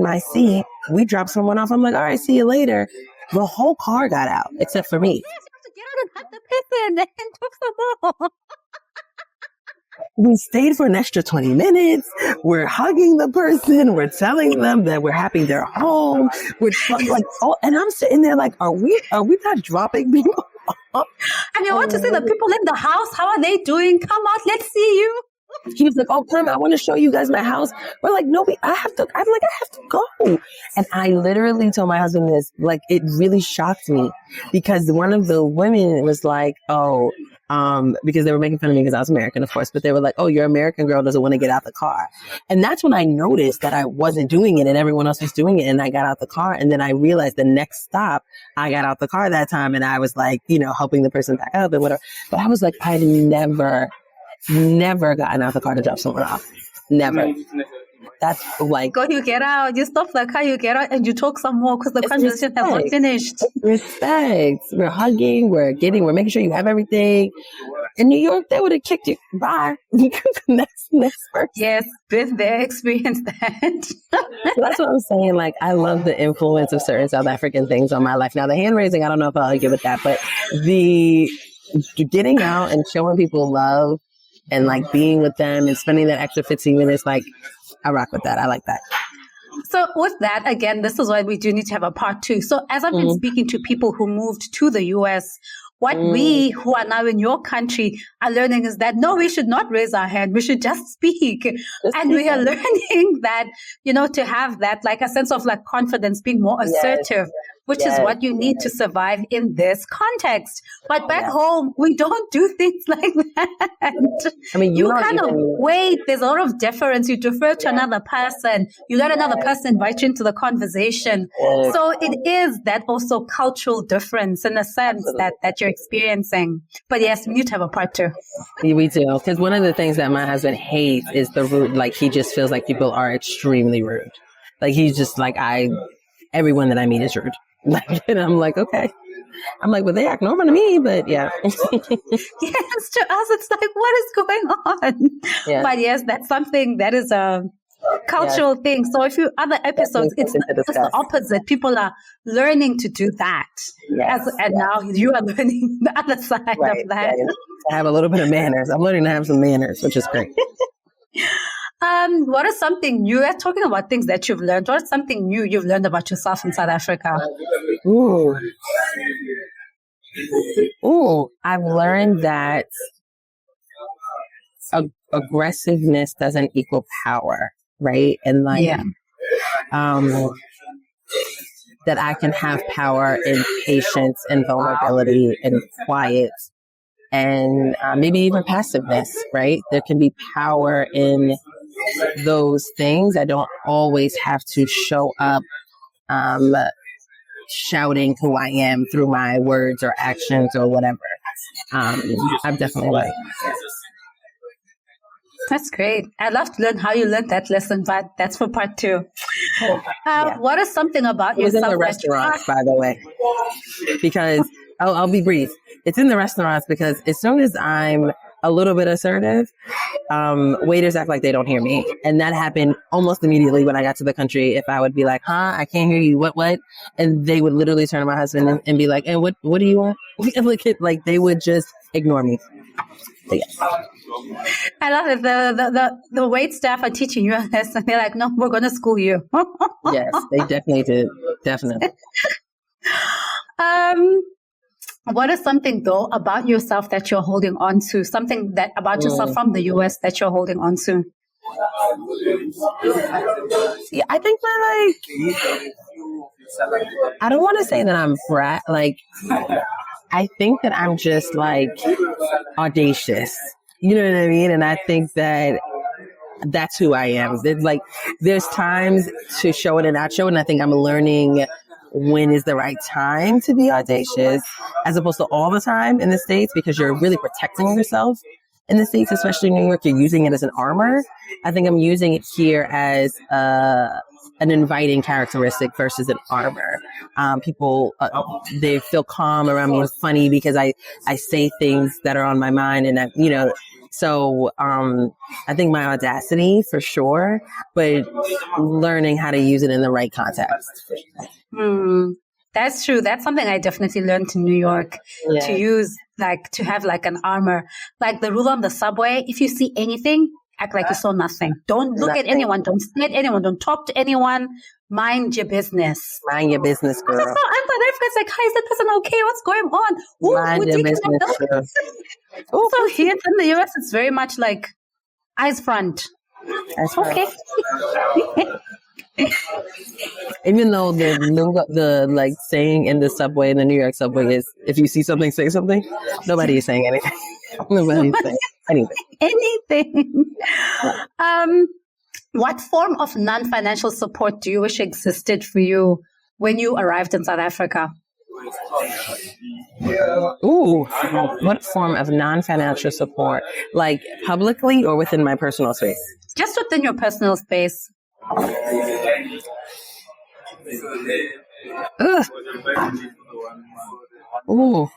my seat. We drop someone off. I'm like, all right, see you later. The whole car got out except for me. Yes, you have to get out and hug the person and talk some more. We stayed for an extra 20 minutes. We're hugging the person. We're telling them that we're happy they're home. We're like, oh, and I'm sitting there like, are we not dropping people off? And you want to see the people in the house. How are they doing? Come out. Let's see you. He was like, oh, come, I want to show you guys my house. We're like, no, I have to go. And I literally told my husband this, like, it really shocked me because one of the women was like, because they were making fun of me because I was American, of course, but they were like, oh, your American girl doesn't want to get out the car. And that's when I noticed that I wasn't doing it and everyone else was doing it. And I got out the car. And then I realized the next stop, I got out the car that time and I was like, helping the person back up and whatever. But I was like, I'd never gotten out the car to drop someone off. Never. That's like... Go, you get out, you stop the car, you get out, and you talk some more because the conversation has not finished. Respect. We're hugging, we're making sure you have everything. In New York, they would have kicked you. Bye. next person. Yes, been there, experienced that. So that's what I'm saying. Like, I love the influence of certain South African things on my life. Now, the hand raising, I don't know if I'll give it that, but the getting out and showing people love and like being with them and spending that extra 15 minutes, like I rock with that. I like that. So with that, again, this is why we do need to have a part 2. So as I've been speaking to people who moved to the US, what we who are now in your country are learning is that, no, we should not raise our hand. We should just speak. We are learning that, to have that, like a sense of like confidence, being more assertive, which is what you need to survive in this context. But back home, we don't do things like that. I mean, you kind of wait. There's a lot of deference. You defer to another person. You let another person invite you into the conversation. So it is that also cultural difference in a sense that you're experiencing. But yes, we need to have a part 2. We do. Because one of the things that my husband hates is the rude. Like, he just feels like people are extremely rude. Like, he's just like, everyone that I meet is rude. And I'm like, okay. I'm like, well, they act normal to me, but yeah. Yes, to us, it's like, what is going on? Yeah. But yes, that's something that is a cultural thing. So if you other episodes, it's the opposite. People are learning to do that. Yes. And now you are learning the other side of that. I have a little bit of manners. I'm learning to have some manners, which is great. What is something new? We're talking about things that you've learned. What is something new you've learned about yourself in South Africa? I've learned that aggressiveness doesn't equal power, right? And that I can have power in patience and vulnerability and quiet. And maybe even passiveness, right? There can be power in those things. I don't always have to show up shouting who I am through my words or actions or whatever. I've definitely learned. That's great. I'd love to learn how you learned that lesson, but that's for part 2. What is something about yourself? It was in the restaurants, by the way, because I'll be brief. It's in the restaurants because as soon as I'm a little bit assertive, waiters act like they don't hear me. And that happened almost immediately when I got to the country. If I would be like, I can't hear you. What? And they would literally turn to my husband and be like, and what do you want? Like they would just ignore me. But yes. I love it. The wait staff are teaching you this, and they're like, no, we're going to school you. Yes, they definitely did. Definitely. What is something, though, about yourself that you're holding on to? Something that about yourself from the US that you're holding on to? Yeah, I think that, I don't want to say that I'm brat. I think that I'm just, audacious. You know what I mean? And I think that that's who I am. There's times to show it and not show it. And I think I'm learning when is the right time to be audacious, as opposed to all the time in the States, because you're really protecting yourself in the States, especially in New York. You're using it as an armor. I think I'm using it here as an inviting characteristic versus an armor. People, they feel calm around me. It's funny because I say things that are on my mind, and so I think my audacity for sure, but learning how to use it in the right context. That's true. That's something I definitely learned in New York, to use, to have an armor. Like the rule on the subway, if you see anything, act like you saw nothing. Don't look at anyone. Don't stare at anyone. Don't talk to anyone. Mind your business. Mind your business, girl. I'm it's like, hi, is that person okay? What's going on? Mind your business, girl. So here in the US, it's very much like eyes front. Okay. Even though the saying in the subway, in the New York subway, is if you see something, say something. Nobody is saying anything. Nobody is saying anything. What form of non-financial support do you wish existed for you when you arrived in South Africa? What form of non-financial support? Like publicly or within my personal space? Just within your personal space.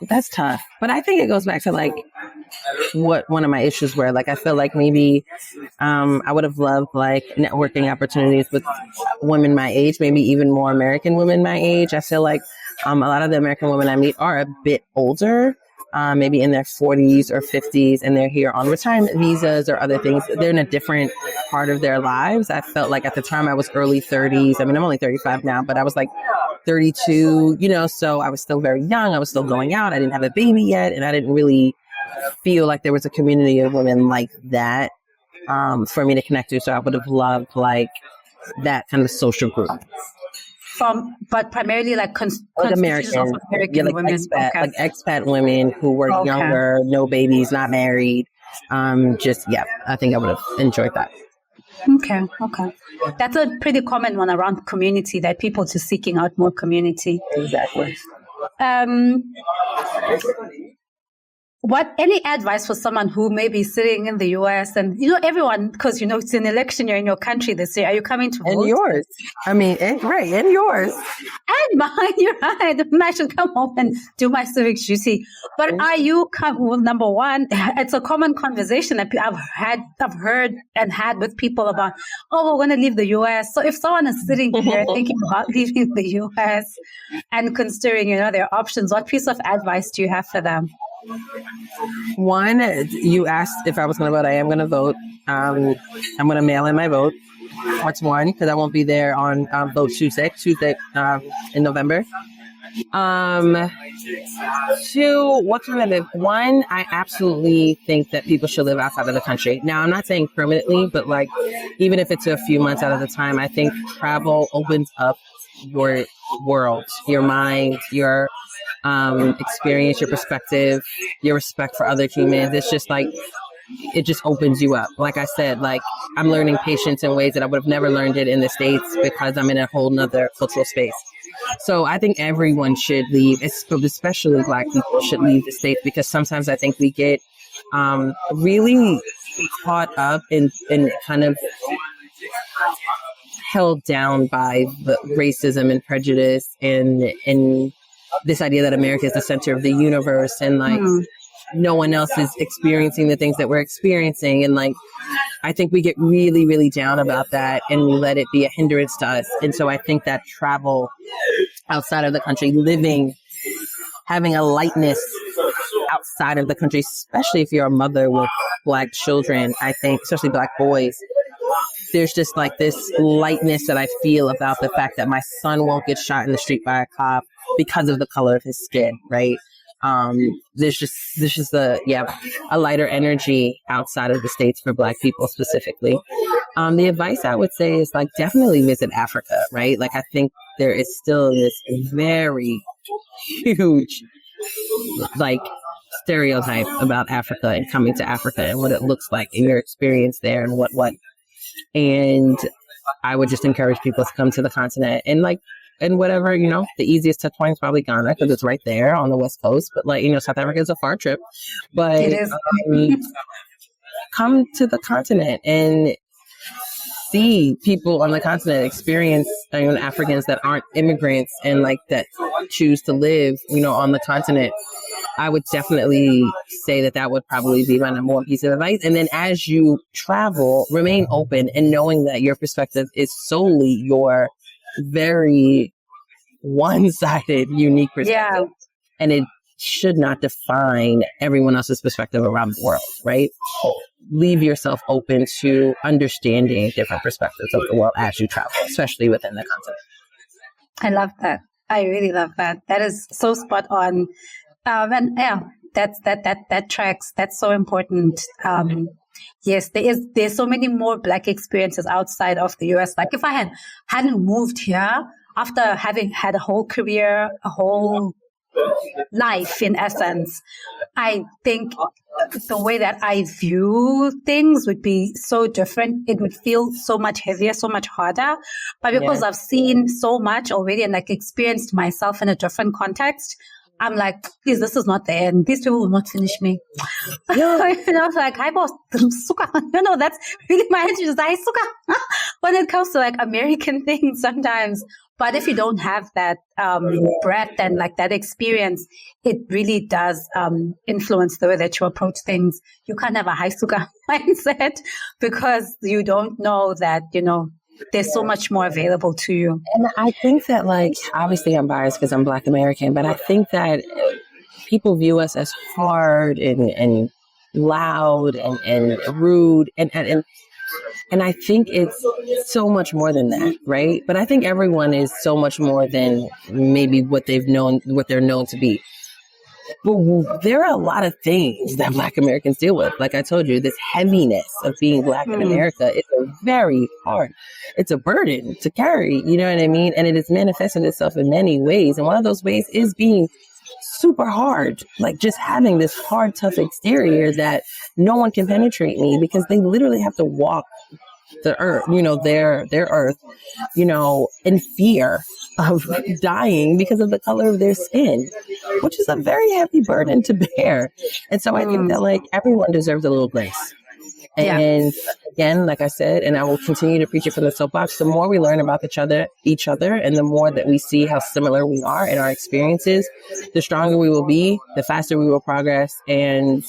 That's tough. But I think it goes back to what one of my issues were. I feel like maybe I would have loved networking opportunities with women my age, maybe even more American women my age. I feel like a lot of the American women I meet are a bit older maybe in their 40s or 50s, and they're here on retirement visas or other things. They're in a different part of their lives. I felt like at the time I was early 30s. I mean, I'm only 35 now, but I was like 32, so I was still very young. I was still going out. I didn't have a baby yet. And I didn't really feel like there was a community of women like that for me to connect to. So I would have loved like that kind of social group. But primarily like American like women. Expat, like expat women who were younger, no babies, not married. I think I would have enjoyed that. Okay. That's a pretty common one around community, that people just seeking out more community. Exactly. Any advice for someone who may be sitting in the US and, everyone, because, it's an election year in your country this year. Are you coming to vote? And yours. I mean, and yours. And mine, you're right. I should come home and do my civic duty. But are you, number one, it's a common conversation that I've heard and had with people about, we're going to leave the US. So if someone is sitting here thinking about leaving the US and considering, their options, what piece of advice do you have for them? One, you asked if I was going to vote. I am going to vote. I'm going to mail in my vote. That's one, because I won't be there on vote Tuesday in November. Two, what can I live? One, I absolutely think that people should live outside of the country. Now, I'm not saying permanently, but like even if it's a few months out of the time, I think travel opens up your world, your mind, your experience, your perspective, your respect for other humans. It's just like, it just opens you up. Like I said, like I'm learning patience in ways that I would have never learned it in the States because I'm in a whole nother cultural space. So I think everyone should leave, especially Black people should leave the States, because sometimes I think we get really caught up in kind of held down by the racism and prejudice and this idea that America is the center of the universe and like no one else is experiencing the things that we're experiencing. And like, I think we get really, really down about that and we let it be a hindrance to us. And so I think that travel outside of the country, having a lightness outside of the country, especially if you're a mother with Black children, I think, especially Black boys, there's just like this lightness that I feel about the fact that my son won't get shot in the street by a cop because of the color of his skin, right? There's just a lighter energy outside of the States for Black people specifically. The advice I would say is like definitely visit Africa, right? Like I think there is still this very huge like stereotype about Africa and coming to Africa and what it looks like and your experience there and what. And I would just encourage people to come to the continent and whatever, the easiest touch point is probably Ghana because it's right there on the West Coast. But South Africa is a far trip. But it is. Come to the continent and see people on the continent experience Africans that aren't immigrants and that choose to live, on the continent. I would definitely say that would probably be my number one piece of advice. And then as you travel, remain open and knowing that your perspective is solely your very one-sided, unique perspective. Yeah. And it should not define everyone else's perspective around the world, right? Leave yourself open to understanding different perspectives of the world as you travel, especially within the continent. I love that. I really love that. That is so spot on. And yeah, that tracks. That's so important. Yes, there's so many more Black experiences outside of the US. Like if I hadn't moved here after having had a whole career, a whole life in essence, I think the way that I view things would be so different. It would feel so much heavier, so much harder. But because I've seen so much already and experienced myself in a different context, I'm like, please, this is not the end. These people will not finish me. Hi boss, suka. That's really my attitude. Suka. When it comes to American things sometimes. But if you don't have that breadth and that experience, it really does influence the way that you approach things. You can't have a high suka mindset because you don't know that, there's so much more available to you. And I think that obviously I'm biased because I'm Black American, but I think that people view us as hard and loud and rude. And I think it's so much more than that, right? But I think everyone is so much more than maybe what they're known to be. But there are a lot of things that Black Americans deal with. Like I told you, this heaviness of being Black in America is very hard. It's a burden to carry, you know what I mean? And it is manifesting itself in many ways. And one of those ways is being super hard, like just having this hard, tough exterior that no one can penetrate me because they literally have to walk the earth, their earth, in fear of dying because of the color of their skin, which is a very heavy burden to bear. And so I think that like everyone deserves a little grace. And again, like I said, and I will continue to preach it from the soapbox, the more we learn about each other, and the more that we see how similar we are in our experiences, the stronger we will be, the faster we will progress, and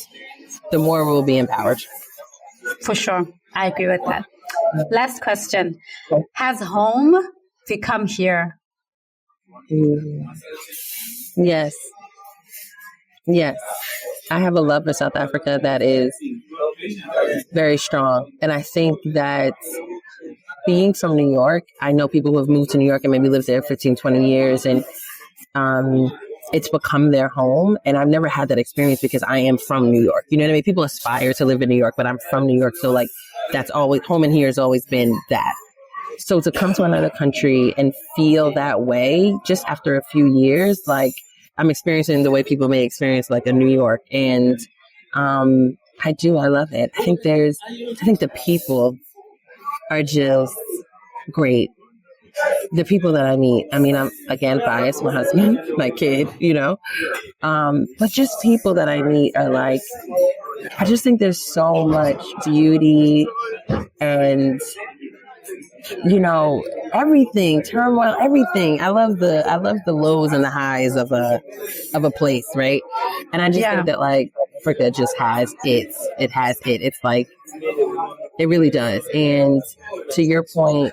the more we will be empowered. For sure. I agree with that. Last question. Has home become here? Yes. I have a love for South Africa that is very strong. And I think that being from New York, I know people who have moved to New York and maybe lived there 15, 20 years, and it's become their home. And I've never had that experience because I am from New York. You know what I mean? People aspire to live in New York, but I'm from New York. So like that's always, home in here has always been that. So to come to another country and feel that way just after a few years, like I'm experiencing the way people may experience like a New York. And I love it. I think the people are just great. The people that I meet, I mean, I'm again biased, my husband, my kid, but just people that I meet are like, I just think there's so much beauty and, everything, turmoil, everything. I love the lows and the highs of a place, right? And I just think that like Africa just has it. It's like, it really does. And to your point,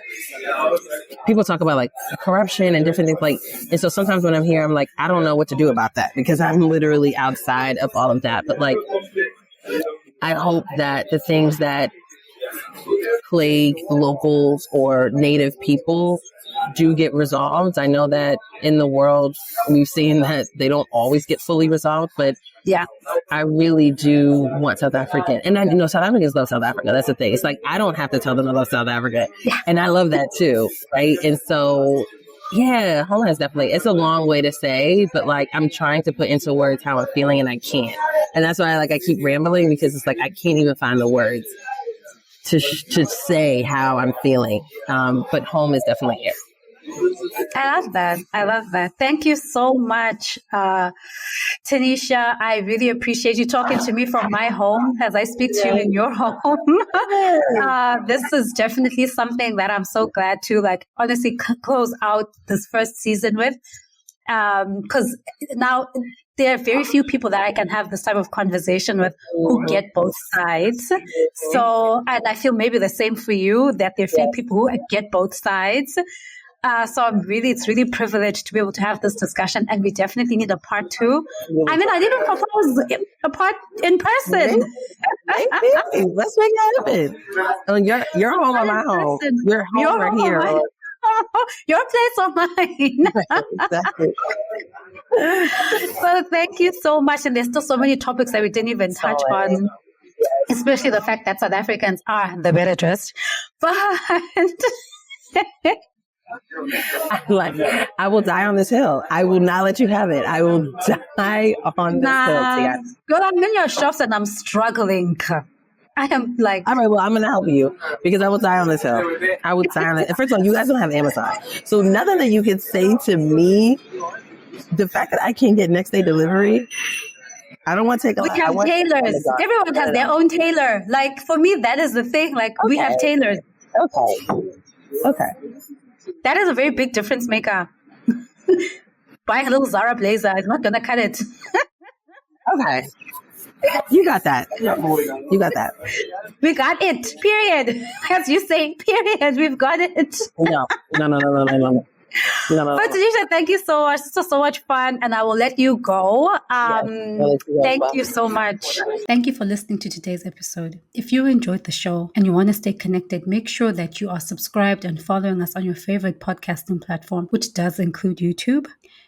people talk about like corruption and different things like, and so sometimes when I'm here, I'm like, I don't know what to do about that because I'm literally outside of all of that. But like, I hope that the things that plague locals or native people do get resolved. I know that in the world, we've seen that they don't always get fully resolved, but I really do want South African. And I know South Africans love South Africa. That's the thing. It's like, I don't have to tell them I love South Africa. And I love that too. Right. And so, home is definitely, it's a long way to say, but like, I'm trying to put into words how I'm feeling and I can't. And that's why I keep rambling because it's like, I can't even find the words to say how I'm feeling. But home is definitely here. I love that. Thank you so much, Tanisha. I really appreciate you talking to me from my home as I speak to you in your home. This is definitely something that I'm so glad to honestly close out this first season with. Because now there are very few people that I can have this type of conversation with who get both sides. So, and I feel maybe the same for you, that there are few people who get both sides. So it's really privileged to be able to have this discussion, and we definitely need a part 2. I mean, I didn't propose a part in person. Maybe. Let's make it happen. Your home or my home. Your home right here. Your place or mine. Exactly. So thank you so much. And there's still so many topics that we didn't even touch on, especially the fact that South Africans are the better dressed. But I will die on this hill. I will not let you have it. I will die on this hill. Girl, I'm in your shops and I'm struggling. I am like, all right, well, I'm going to help you because I will die on this hill. I will die on it. First of all, you guys don't have Amazon. So nothing that you can say to me, the fact that I can't get next day delivery, I don't want to take a lot. We have tailors. Everyone has their own tailor. Like for me, that is the thing. Like we have tailors. Okay. That is a very big difference maker. Buying a little Zara blazer is not going to cut it. Okay. You got that. We got it. Period. As you say, period. We've got it. No. No. But Tanisha, thank you so much. This was so much fun, and I will let you go. Thank you so much. Thank you for listening to today's episode. If you enjoyed the show and you want to stay connected, make sure that you are subscribed and following us on your favorite podcasting platform, which does include YouTube.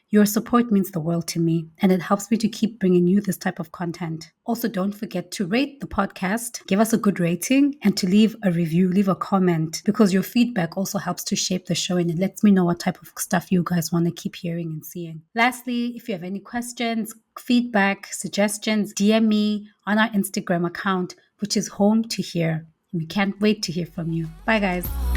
Your support means the world to me, and it helps me to keep bringing you this type of content. Also, don't forget to rate the podcast, give us a good rating, and to leave a review, leave a comment, because your feedback also helps to shape the show and it lets me know what type of stuff you guys want to keep hearing and seeing. Lastly, if you have any questions, feedback, suggestions, DM me on our Instagram account, which is Home to Hear. We can't wait to hear from you. Bye, guys.